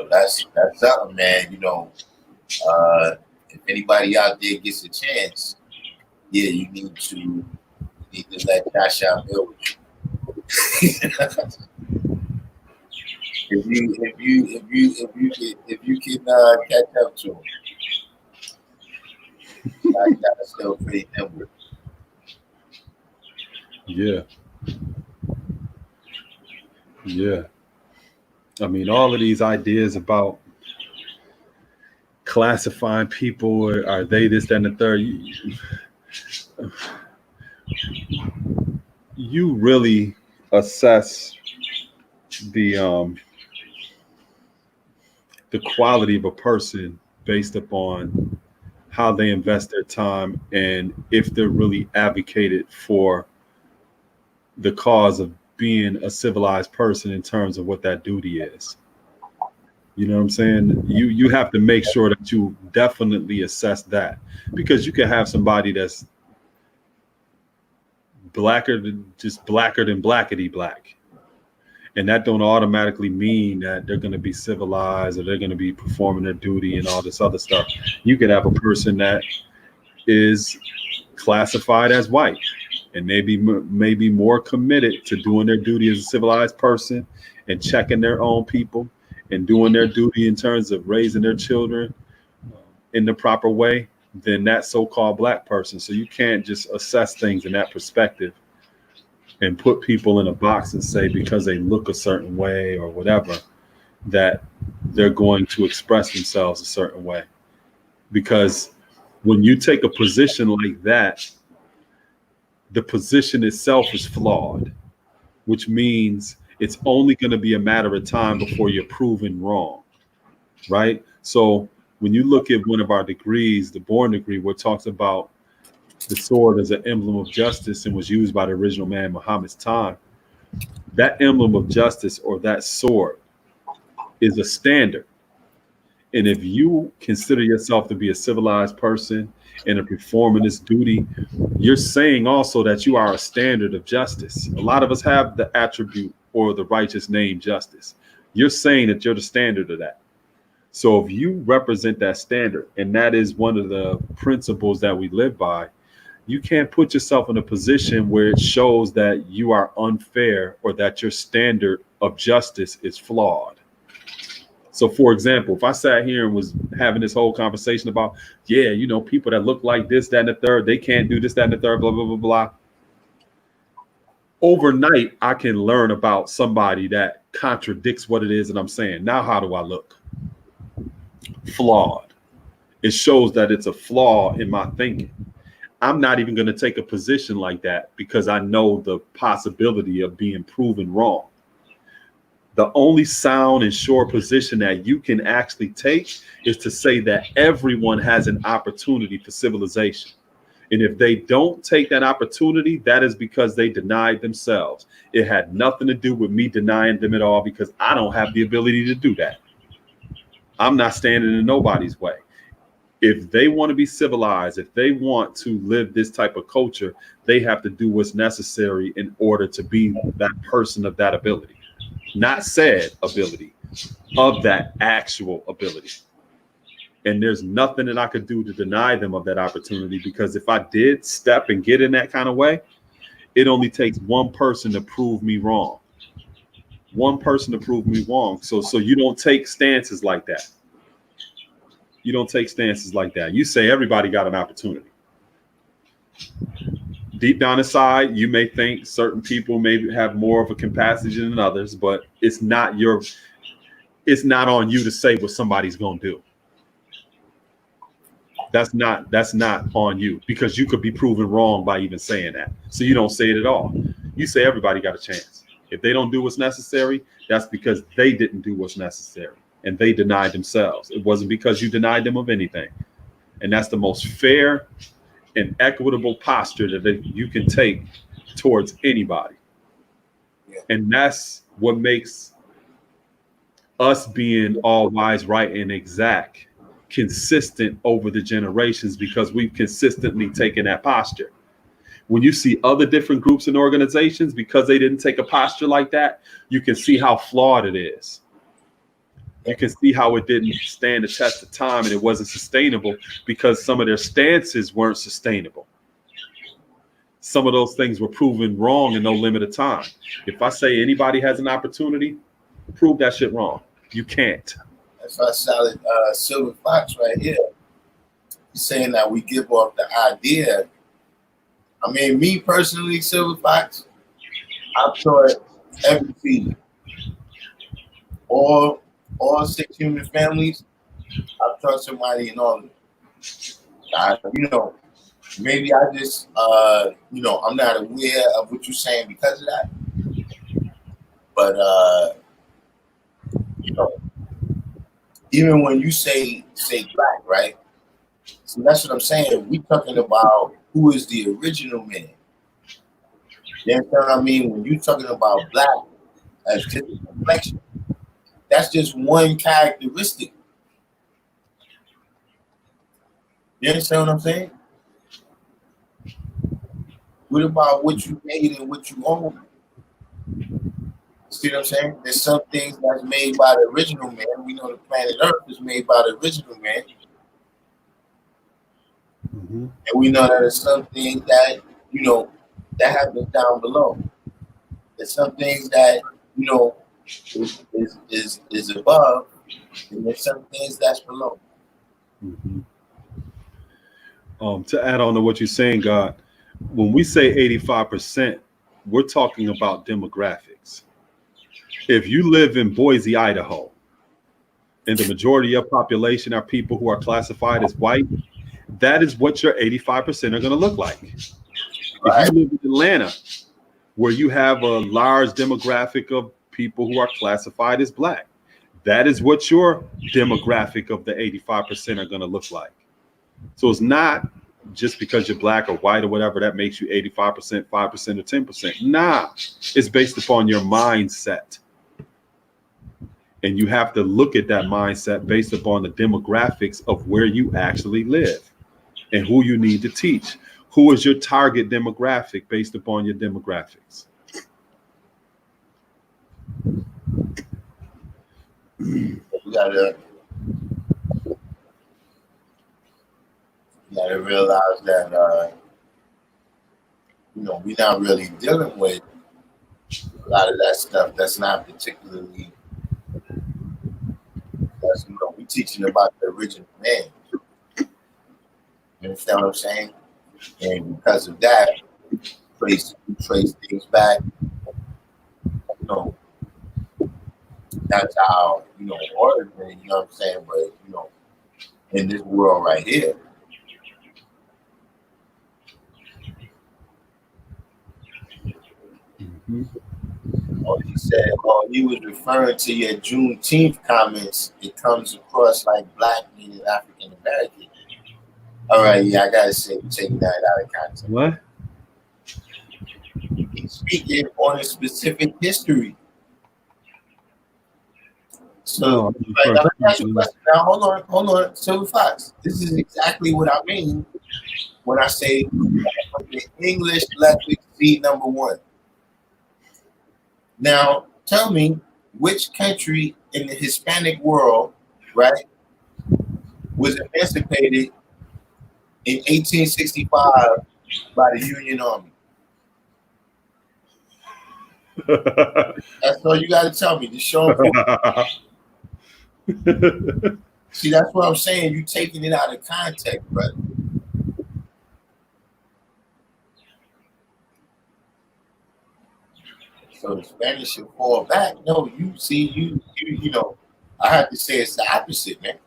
S2: that's something, man. If anybody out there gets a chance, yeah, you need to let CashApp build with you. if you can catch up to him, that's still pretty nimble.
S3: Yeah. I mean, all of these ideas about classifying people, or are they this, that, and the third? You really assess the quality of a person based upon how they invest their time and if they're really advocated for the cause of being a civilized person in terms of what that duty is. You know what I'm saying? You have to make sure that you definitely assess that, because you can have somebody that's blacker than blackety black, and that don't automatically mean that they're going to be civilized or they're going to be performing their duty and all this other stuff. You could have a person that is classified as white and maybe more committed to doing their duty as a civilized person and checking their own people and doing their duty in terms of raising their children in the proper way than that so-called black person. So you can't just assess things in that perspective and put people in a box and say because they look a certain way or whatever that they're going to express themselves a certain way. Because when you take a position like that, the position itself is flawed, which means it's only going to be a matter of time before you're proven wrong, right? So when you look at one of our degrees, the Born degree, where it talks about the sword as an emblem of justice and was used by the original man Muhammad's time, that emblem of justice or that sword is a standard. And if you consider yourself to be a civilized person and a performing this duty, you're saying also that you are a standard of justice. A lot of us have the attribute or the righteous name justice. You're saying that you're the standard of that. So if you represent that standard, and that is one of the principles that we live by, you can't put yourself in a position where it shows that you are unfair or that your standard of justice is flawed. So, for example, if I sat here and was having this whole conversation about, yeah, you know, people that look like this, that, and the third, they can't do this, that, and the third, blah, blah, blah, blah. Overnight, I can learn about somebody that contradicts what it is that I'm saying. Now, how do I look? Flawed. It shows that it's a flaw in my thinking. I'm not even going to take a position like that because I know the possibility of being proven wrong. The only sound and sure position that you can actually take is to say that everyone has an opportunity for civilization. And if they don't take that opportunity, that is because they denied themselves. It had nothing to do with me denying them at all because I don't have the ability to do that. I'm not standing in nobody's way. If they want to be civilized, if they want to live this type of culture, they have to do what's necessary in order to be that person of that ability. Not said ability, of that actual ability. And there's nothing that I could do to deny them of that opportunity, because if I did step and get in that kind of way, it only takes one person to prove me wrong. One person to prove me wrong. So you don't take stances like that. You don't take stances like that. You say everybody got an opportunity. Deep down inside, you may think certain people may have more of a capacity than others, but it's not on you to say what somebody's going to do. That's not on you, because you could be proven wrong by even saying that. So you don't say it at all. You say everybody got a chance. If they don't do what's necessary, that's because they didn't do what's necessary and they denied themselves. It wasn't because you denied them of anything. And that's the most fair and equitable posture that you can take towards anybody.
S2: Yeah.
S3: And that's what makes us being all wise, right, and exact consistent over the generations, because we've consistently taken that posture. When you see other different groups and organizations, because they didn't take a posture like that, you can see how flawed it is. You can see how it didn't stand the test of time and it wasn't sustainable because some of their stances weren't sustainable. Some of those things were proven wrong in no limited time. If I say anybody has an opportunity, prove that shit wrong. You can't.
S2: That's our solid Silver Fox right here. He's saying that we give off the idea. I mean, me personally, Silver Fox, I've taught every season. All 6 human families, I've taught somebody in all of them. Maybe I just, I'm not aware of what you're saying because of that. But, even when you say black, right? So that's what I'm saying. We're talking about who is the original man. You understand what I mean? When you're talking about black as just a complexion, that's just one characteristic. You understand what I'm saying? What about what you made and what you own? See what I'm saying? There's some things that's made by the original man. We know the planet Earth is made by the original man. Mm-hmm. And we know that there's some things that, that happens down below. There's some things that is above, and there's some things that's below.
S3: Mm-hmm. To add on to what you're saying, God, when we say 85%, we're talking about demographics. If you live in Boise, Idaho, and the majority of population are people who are classified as white, that is what your 85% are going to look like.
S2: Right.
S3: If you live in Atlanta, where you have a large demographic of people who are classified as black, that is what your demographic of the 85% are going to look like. So it's not just because you're black or white or whatever that makes you 85%, 5%, or 10%. Nah, it's based upon your mindset. And you have to look at that mindset based upon the demographics of where you actually live and who you need to teach. Who is your target demographic based upon your demographics?
S2: You gotta realize that we're not really dealing with a lot of that stuff. That's not particularly. We're teaching about the original man. You understand what I'm saying? And because of that, trace things back. That's how origin. You know what I'm saying? But in this world right here.
S3: Mm-hmm.
S2: He said, he was referring to your Juneteenth comments. It comes across like black meaning African American. All right, yeah, I gotta say, taking that out of context.
S3: What?
S2: He's speaking on a specific history. So, now, let me ask you a question. Now, hold on, Silver Fox. This is exactly what I mean when I say the English language Z number 1. Now, tell me which country in the Hispanic world, right, was emancipated in 1865 by the Union Army? That's all you got to tell me. Just show them. See, that's what I'm saying. You taking it out of context, brother. So the Spanish should fall back. No, you see, I have to say it's the opposite, man.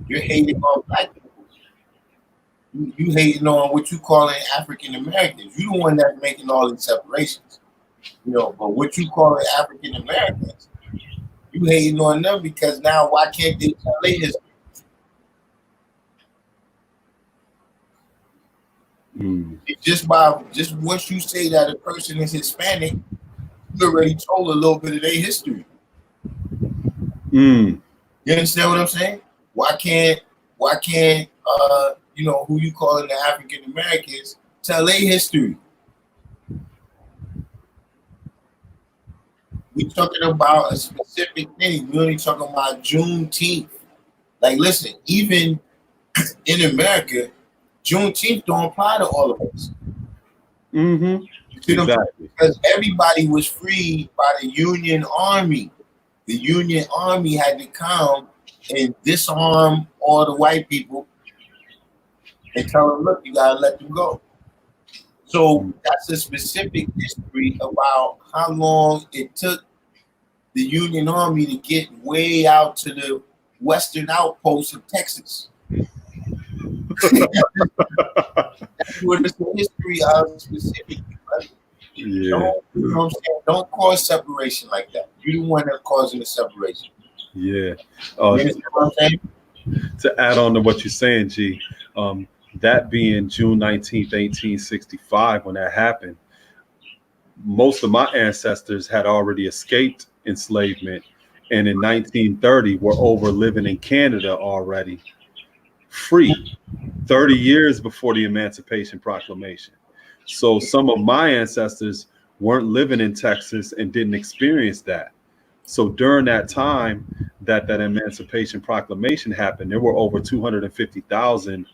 S2: You're hating on black people. You hating on what you calling African Americans. You the one that's making all these separations. But what you calling African Americans, you hating on them because now why can't they tell their history? Just once you say that a person is Hispanic, you already told a little bit of their history. You understand what I'm saying? Why can't who you calling the African Americans tell their history? We talking about a specific thing. We only talking about Juneteenth. Like, listen, even in America, Juneteenth don't apply to all of us.
S3: Mm-hmm. Exactly.
S2: Because everybody was freed by the Union Army. The Union Army had to come and disarm all the white people and tell them, look, you gotta let them go. So that's a specific history about how long it took the Union Army to get way out to the western outposts of Texas. That's what it's the history of specifically. Right?
S3: Yeah.
S2: Don't cause separation like that. You're the one that's causing the separation.
S3: Yeah.
S2: You understand what I'm saying?
S3: To add on to what you're saying, G, that being June 19th, 1865, when that happened, most of my ancestors had already escaped enslavement, and in 1930 were over living in Canada already, free, 30 years before the Emancipation Proclamation. So some of my ancestors weren't living in Texas and didn't experience that. So during that time that Emancipation Proclamation happened, there were over 250,000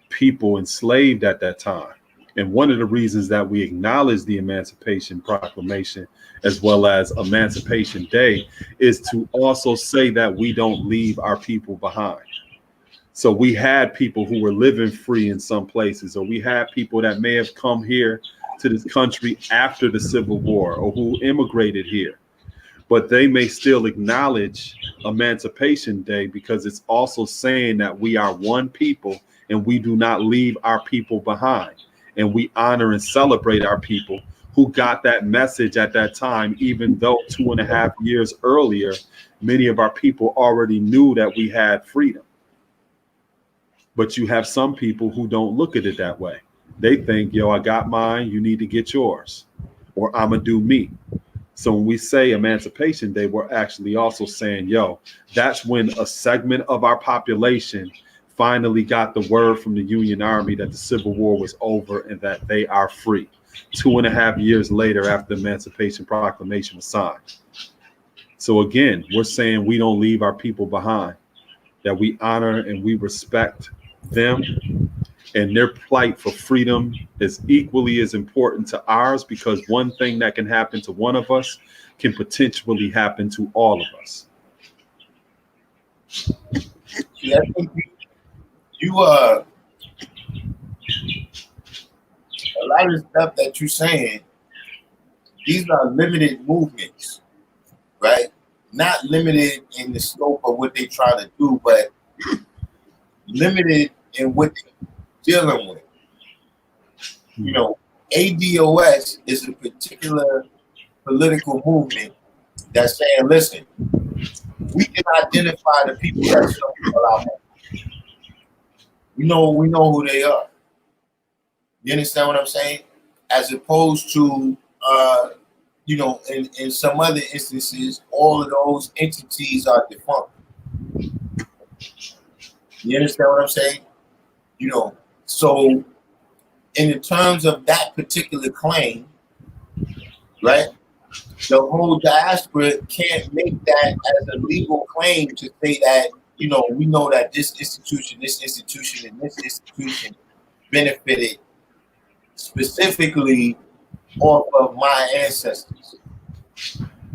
S3: people enslaved at that time. And one of the reasons that we acknowledge the Emancipation Proclamation as well as Emancipation Day is to also say that we don't leave our people behind. So we had people who were living free in some places, or we had people that may have come here to this country after the Civil War or who immigrated here. But they may still acknowledge Emancipation Day because it's also saying that we are one people and we do not leave our people behind. And we honor and celebrate our people who got that message at that time, even though 2.5 years earlier, many of our people already knew that we had freedom. But you have some people who don't look at it that way. They think, yo, I got mine, you need to get yours, or I'm gonna do me. So when we say Emancipation Day, we're actually also saying, yo, that's when a segment of our population finally got the word from the Union Army that the Civil War was over and that they are free. 2.5 years later, after the Emancipation Proclamation was signed. So again, we're saying we don't leave our people behind, that we honor and we respect them, and their plight for freedom is equally as important to ours, because one thing that can happen to one of us can potentially happen to all of us.
S2: Yeah, I think you a lot of the stuff that you're saying, these are limited movements, right? Not limited in the scope of what they try to do, but limited in what they're dealing with. You know, ADOS is a particular political movement that's saying, listen, we can identify the people that suffer our money. We know who they are. You understand what I'm saying? As opposed to, in some other instances, all of those entities are defunct. You understand what I'm saying? So in the terms of that particular claim, right, the whole diaspora can't make that as a legal claim to say that, we know that this institution, and this institution benefited specifically off of my ancestors.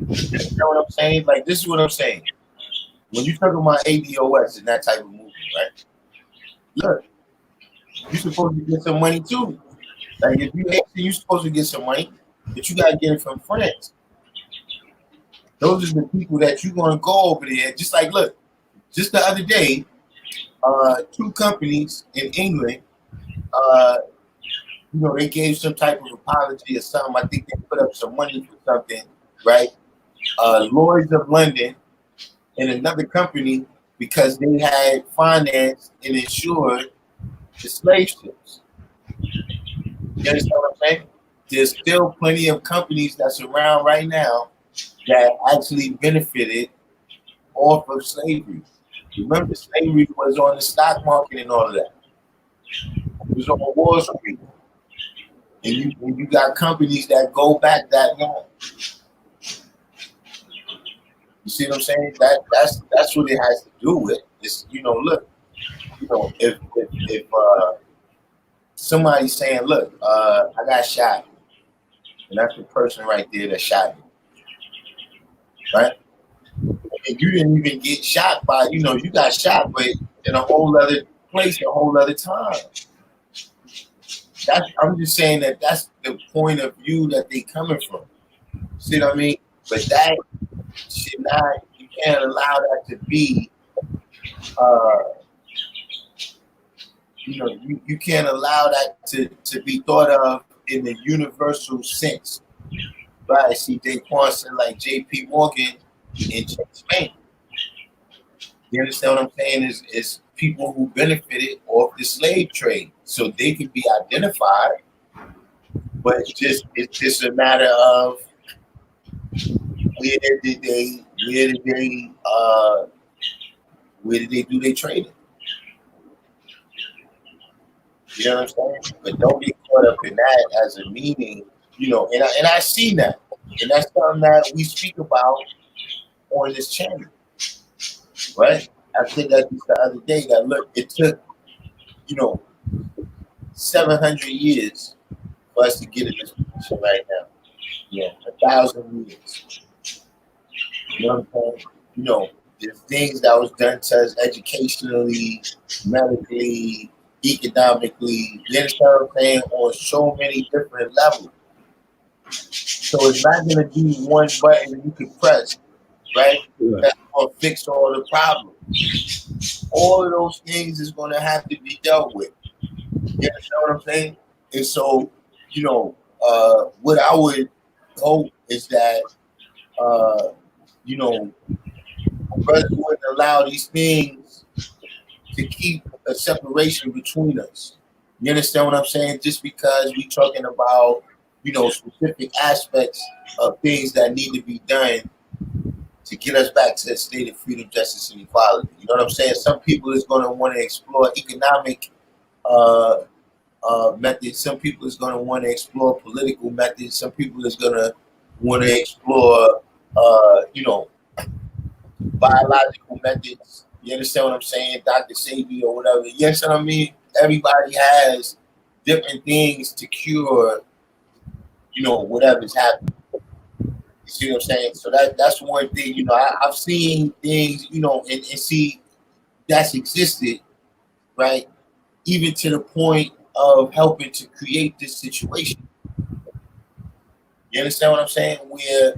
S2: You know what I'm saying? Like, this is what I'm saying. When you talk about ADOS and that type of movement, right? Look, you're supposed to get some money too. Like, if you're supposed to get some money, but you gotta get it from France. Those are the people that you're gonna go over there. Just like, look, just the other day, 2 companies in England, they gave some type of apology or something. I think they put up some money for something, right? Lloyd's of London and another company, because they had financed and insured the slave ships. You understand what I'm saying? There's still plenty of companies that's around right now that actually benefited off of slavery. Remember, slavery was on the stock market and all of that. It was on Wall Street. And you got companies that go back that long. You see what I'm saying? That's what it has to do with. It's, look, if somebody's saying, look, I got shot, and that's the person right there that shot me, right? And you didn't even get shot by, you got shot, but in a whole other place, a whole other time. I'm just saying that's the point of view that they coming from. See what I mean? But that should not, you can't allow that to be, you can't allow that to be thought of in the universal sense. Right? See, Daquan said like J.P. Morgan and James Spain. You understand what I'm saying? Is people who benefited off the slave trade, so they can be identified. But it's just a matter of where did they do their trading? You know what I'm saying? But don't get caught up in that as a meaning, and I see that. And that's something that we speak about on this channel. Right? I said that just the other day that look, it took, 700 years for us to get in this position right now. 1,000 years. You know what I'm saying? The things that was done to us educationally, medically, economically, you understand what I'm saying? On so many different levels. So it's not going to be one button that you can press, right?
S3: Yeah.
S2: That's going to fix all the problems. All of those things is going to have to be dealt with. You understand what I'm saying? And so, what I would hope is that, brothers wouldn't allow these things to keep a separation between us. You understand what I'm saying? Just because we're talking about, specific aspects of things that need to be done to get us back to a state of freedom, justice, and equality. You know what I'm saying? Some people is going to want to explore economic methods. Some people is going to want to explore political methods. Some people is going to want to explore, biological methods. You understand what I'm saying? Dr. Sabi or whatever. You understand what I mean? Everybody has different things to cure, whatever's happening. You see what I'm saying? So that's one thing, I've seen things, and see that's existed, right? Even to the point of helping to create this situation. You understand what I'm saying? Where,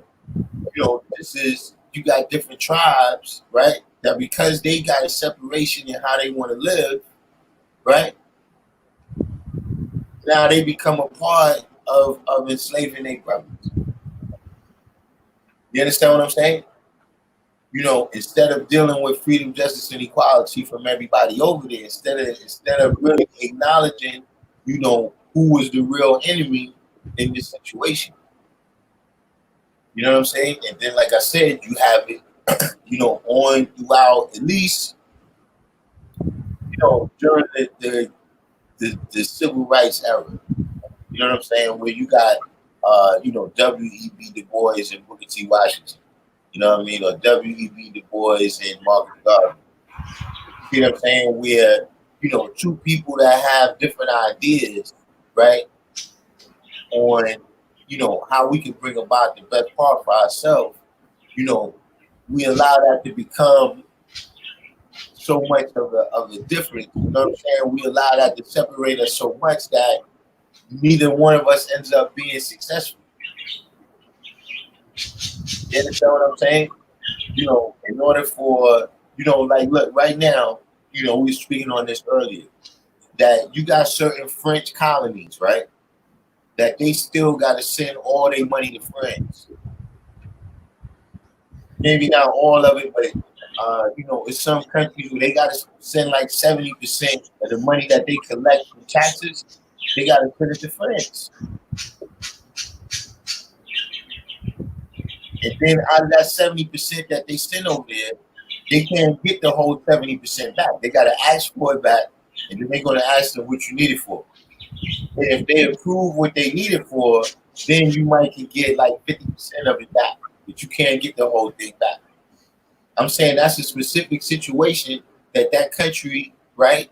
S2: you got different tribes, right? That because they got a separation in how they want to live, right? Now they become a part of enslaving their brothers. You understand what I'm saying? Instead of dealing with freedom, justice, and equality from everybody over there, instead of really acknowledging, who was the real enemy in this situation. You know what I'm saying? And then, like I said, you have it, on throughout at least, during the civil rights era. You know what I'm saying? Where you got, W.E.B. Du Bois and Booker T. Washington. You know what I mean? Or W.E.B. Du Bois and Marcus Garvey. You know what I'm saying? Where, two people that have different ideas, right? On, how we can bring about the best part for ourselves. We allow that to become so much of a difference. You know what I'm saying? We allow that to separate us so much that neither one of us ends up being successful. You understand what I'm saying? In order for, look, right now, we were speaking on this earlier, that you got certain French colonies, right? That they still got to send all their money to France. Maybe not all of it, but in some countries where they got to send like 70% of the money that they collect from taxes, they got to send it to France. And then out of that 70% that they send over there, they can't get the whole 70% back. They got to ask for it back, and then they're going to ask them what you need it for. And if they approve what they need it for, then you might can get like 50% of it back, but you can't get the whole thing back. I'm saying that's a specific situation that country, right,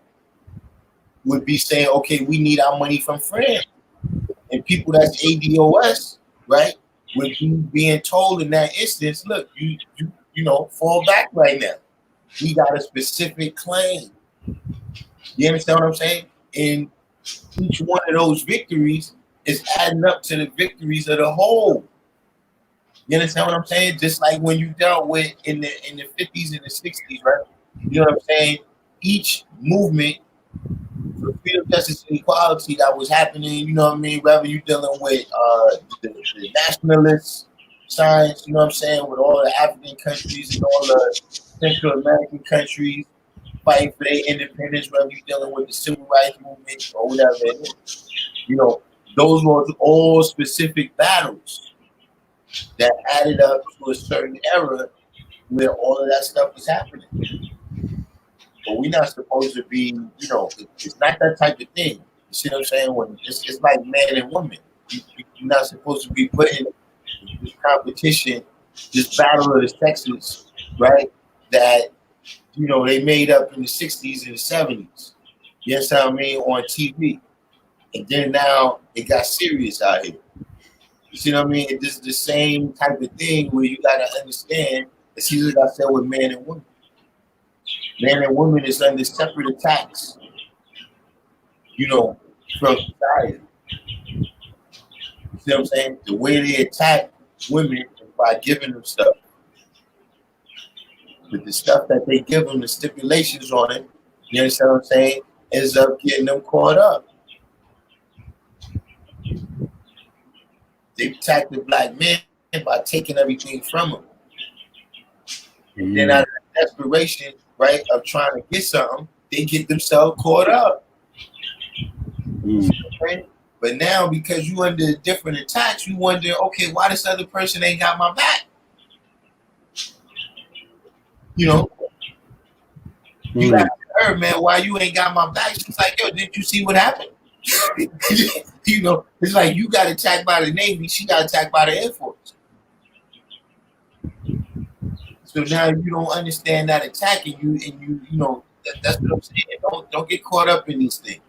S2: would be saying, okay, we need our money from France. And people that's ADOS, right, would be being told in that instance, look, you fall back right now. We got a specific claim. You understand what I'm saying? And each one of those victories is adding up to the victories of the whole. You understand what I'm saying? Just like when you dealt with in the 50s and the 60s, right? You know what I'm saying? Each movement for freedom, justice, and equality that was happening, you know what I mean? Whether you're dealing with the nationalist science, you know what I'm saying, with all the African countries and all the Central American countries fighting for their independence, whether you're dealing with the civil rights movement or whatever it is. Those were all specific battles that added up to a certain era where all of that stuff was happening. But we're not supposed to be, it's not that type of thing. You see what I'm saying? When it's like man and woman. You're not supposed to be putting this competition, this battle of the sexes, right? That, they made up in the 60s and the 70s. Yes, I mean, on TV. And then now it got serious out here. You see what I mean? It's just the same type of thing where you gotta understand. It's like I said with man and woman. Man and woman is under separate attacks. You know, from society. You see what I'm saying? The way they attack women is by giving them stuff. But the stuff that they give them, the stipulations on it, you understand what I'm saying, ends up getting them caught up. They attack the black man by taking everything from him. And then out of the desperation, right, of trying to get something, they get themselves caught up. Right? But now, because you under different attacks, you wonder, okay, why this other person ain't got my back? You know, you ask her, man, why you ain't got my back? She's like, yo, did you see what happened? You know, it's like you got attacked by the Navy, she got attacked by the Air Force. So now you don't understand that attack, and you know, that's what I'm saying. Don't get caught up in these things.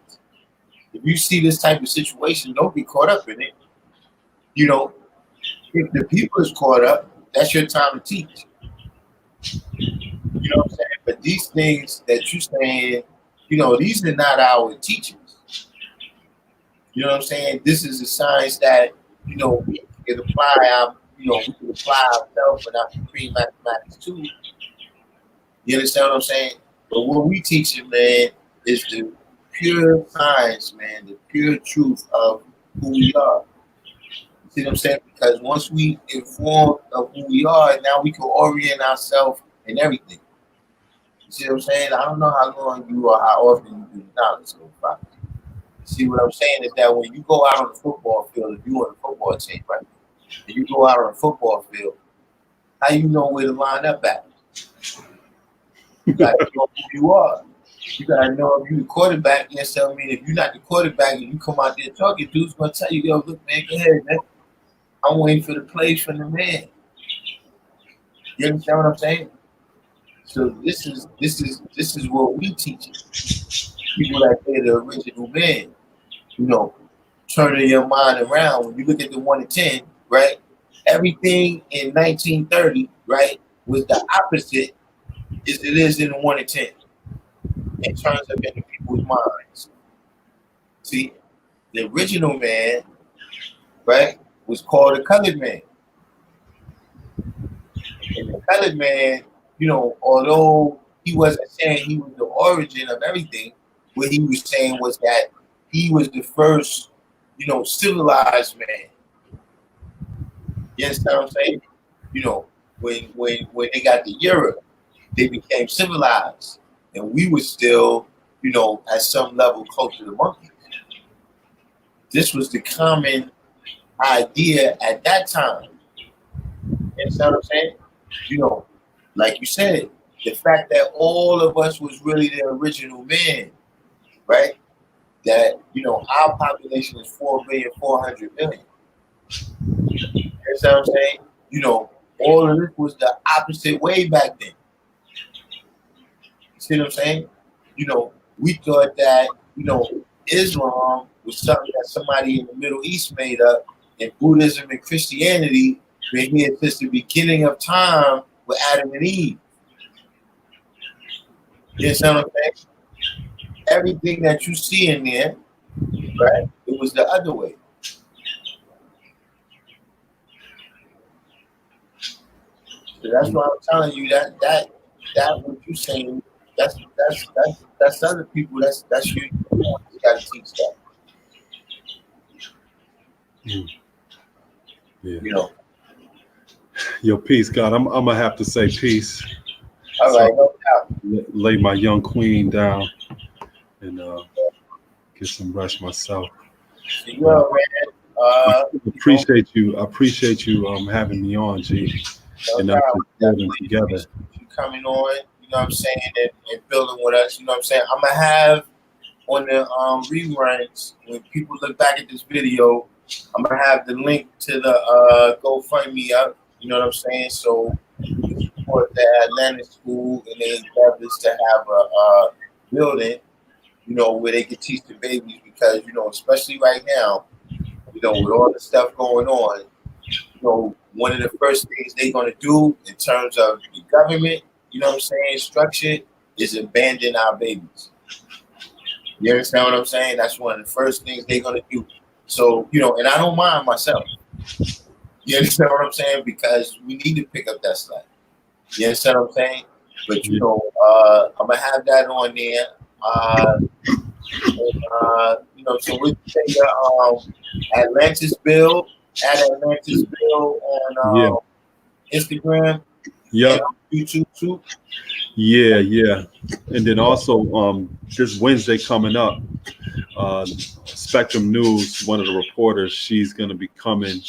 S2: If you see this type of situation, don't get caught up in it. You know, if the people is caught up, that's your time to teach. You know what I'm saying? But these things that you're saying, you know, these are not our teachings. You know what I'm saying? This is a science that, you know, we can apply we can apply ourselves and our supreme mathematics too. You understand what I'm saying? But what we teaching, man, is the pure science, man, the pure truth of who we are. You see what I'm saying? Because once we inform of who we are, now we can orient ourselves in everything. You see what I'm saying? I don't know how long you or how often you do knowledge. So see what I'm saying is that when you go out on the football field, if you're on the football team, right? And you go out on the football field, how you know where to line up at? You gotta know who you are. You gotta know if you're the quarterback. Yes, I mean, if you're not the quarterback and you come out there talking, dude's gonna tell you, yo, look, man, go ahead, man. I'm waiting for the plays from the man. You understand what I'm saying? So this is what we teach. People that say the original man, you know, turning your mind around. When you look at the 1 to 10, right? Everything in 1930, right, was the opposite as it is in the 1 to 10. It turns up into people's minds. See, the original man, right, was called a colored man. And the colored man, you know, although he wasn't saying he was the origin of everything, what he was saying was that he was the first, you know, civilized man. You understand what I'm saying? You know, when they got to Europe, they became civilized. And we were still, you know, at some level close to the monkeys. This was the common idea at that time. You understand what I'm saying? You know, like you said, the fact that all of us was really the original man, right? That, you know, our population is 4,400,000,000. You understand what I'm saying? You know, all of this was the opposite way back then. You see what I'm saying? You know, we thought that, you know, Islam was something that somebody in the Middle East made up, and Buddhism and Christianity been here since the beginning of time with Adam and Eve. You understand what I'm saying? Everything that you see in there, right, it was the other way. So that's why I'm telling you that what you're saying, that's other people. That's you. You got to teach that.
S3: Yeah.
S2: You know.
S3: Yo, peace, God. I'm gonna have to say peace.
S2: All right, no doubt.
S3: Lay my young queen down and get some rest myself.
S2: Yo, man.
S3: I appreciate you. I appreciate you having me on, G. And us building together.
S2: You coming on, you know what I'm saying, and building with us. You know what I'm saying. I'm gonna have on the reruns when people look back at this video. I'm gonna have the link to the GoFundMe up. You know what I'm saying. So you support the Atlanta school and they endeavors to have a building. where they can teach the babies, because, especially right now, with all the stuff going on, one of the first things they're going to do in terms of the government, structure, is abandon our babies. You understand what I'm saying? That's one of the first things they're going to do. So, and I don't mind myself. You understand what I'm saying? Because we need to pick up that slack. You understand what I'm saying? But, I'm going to have that on there. So we say Atlantis Bill, at Atlantis Bill on Instagram.
S3: Yep.
S2: And YouTube too.
S3: Yeah. And then also this Wednesday coming up, Spectrum News, one of the reporters, she's going to be coming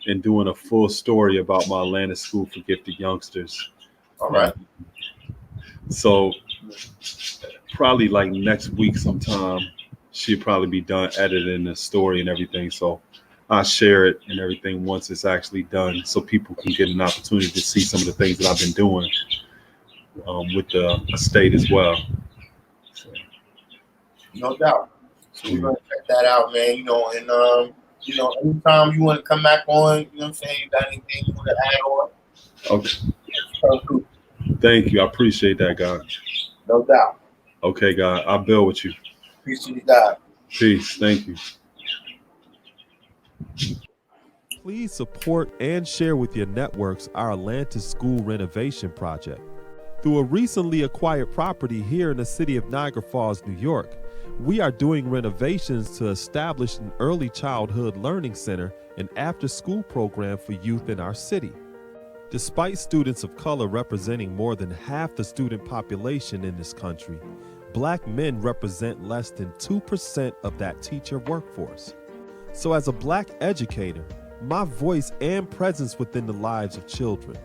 S3: and doing a full story about my Atlanta School for Gifted Youngsters.
S2: All right.
S3: So probably like next week sometime, she'll probably be done editing the story and everything. So I'll share it and everything once it's actually done, so people can get an opportunity to see some of the things that I've been doing with the estate as well. So.
S2: No doubt. So we're going to check that out, man. And anytime you want to come back on, you got anything you want to add on?
S3: Okay. Thank you. I appreciate that, God.
S2: No doubt.
S3: Okay, God. I'll build with you.
S2: Peace to you, God.
S3: Peace. Thank you.
S4: Please support and share with your networks our Atlantis School renovation project. Through a recently acquired property here in the city of Niagara Falls, New York, we are doing renovations to establish an early childhood learning center and after-school program for youth in our city. Despite students of color representing more than half the student population in this country, Black men represent less than 2% of that teacher workforce. So as a Black educator, my voice and presence within the lives of children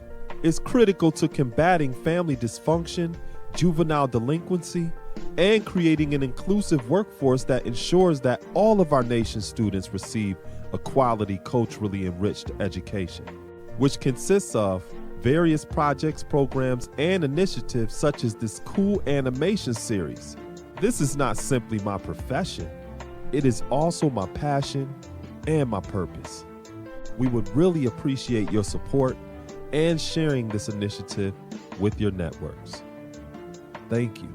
S4: is critical to combating family dysfunction, juvenile delinquency, and creating an inclusive workforce that ensures that all of our nation's students receive a quality, culturally enriched education, which consists of various projects, programs, and initiatives such as this cool animation series. This is not simply my profession, it is also my passion and my purpose. We would really appreciate your support and sharing this initiative with your networks. Thank you.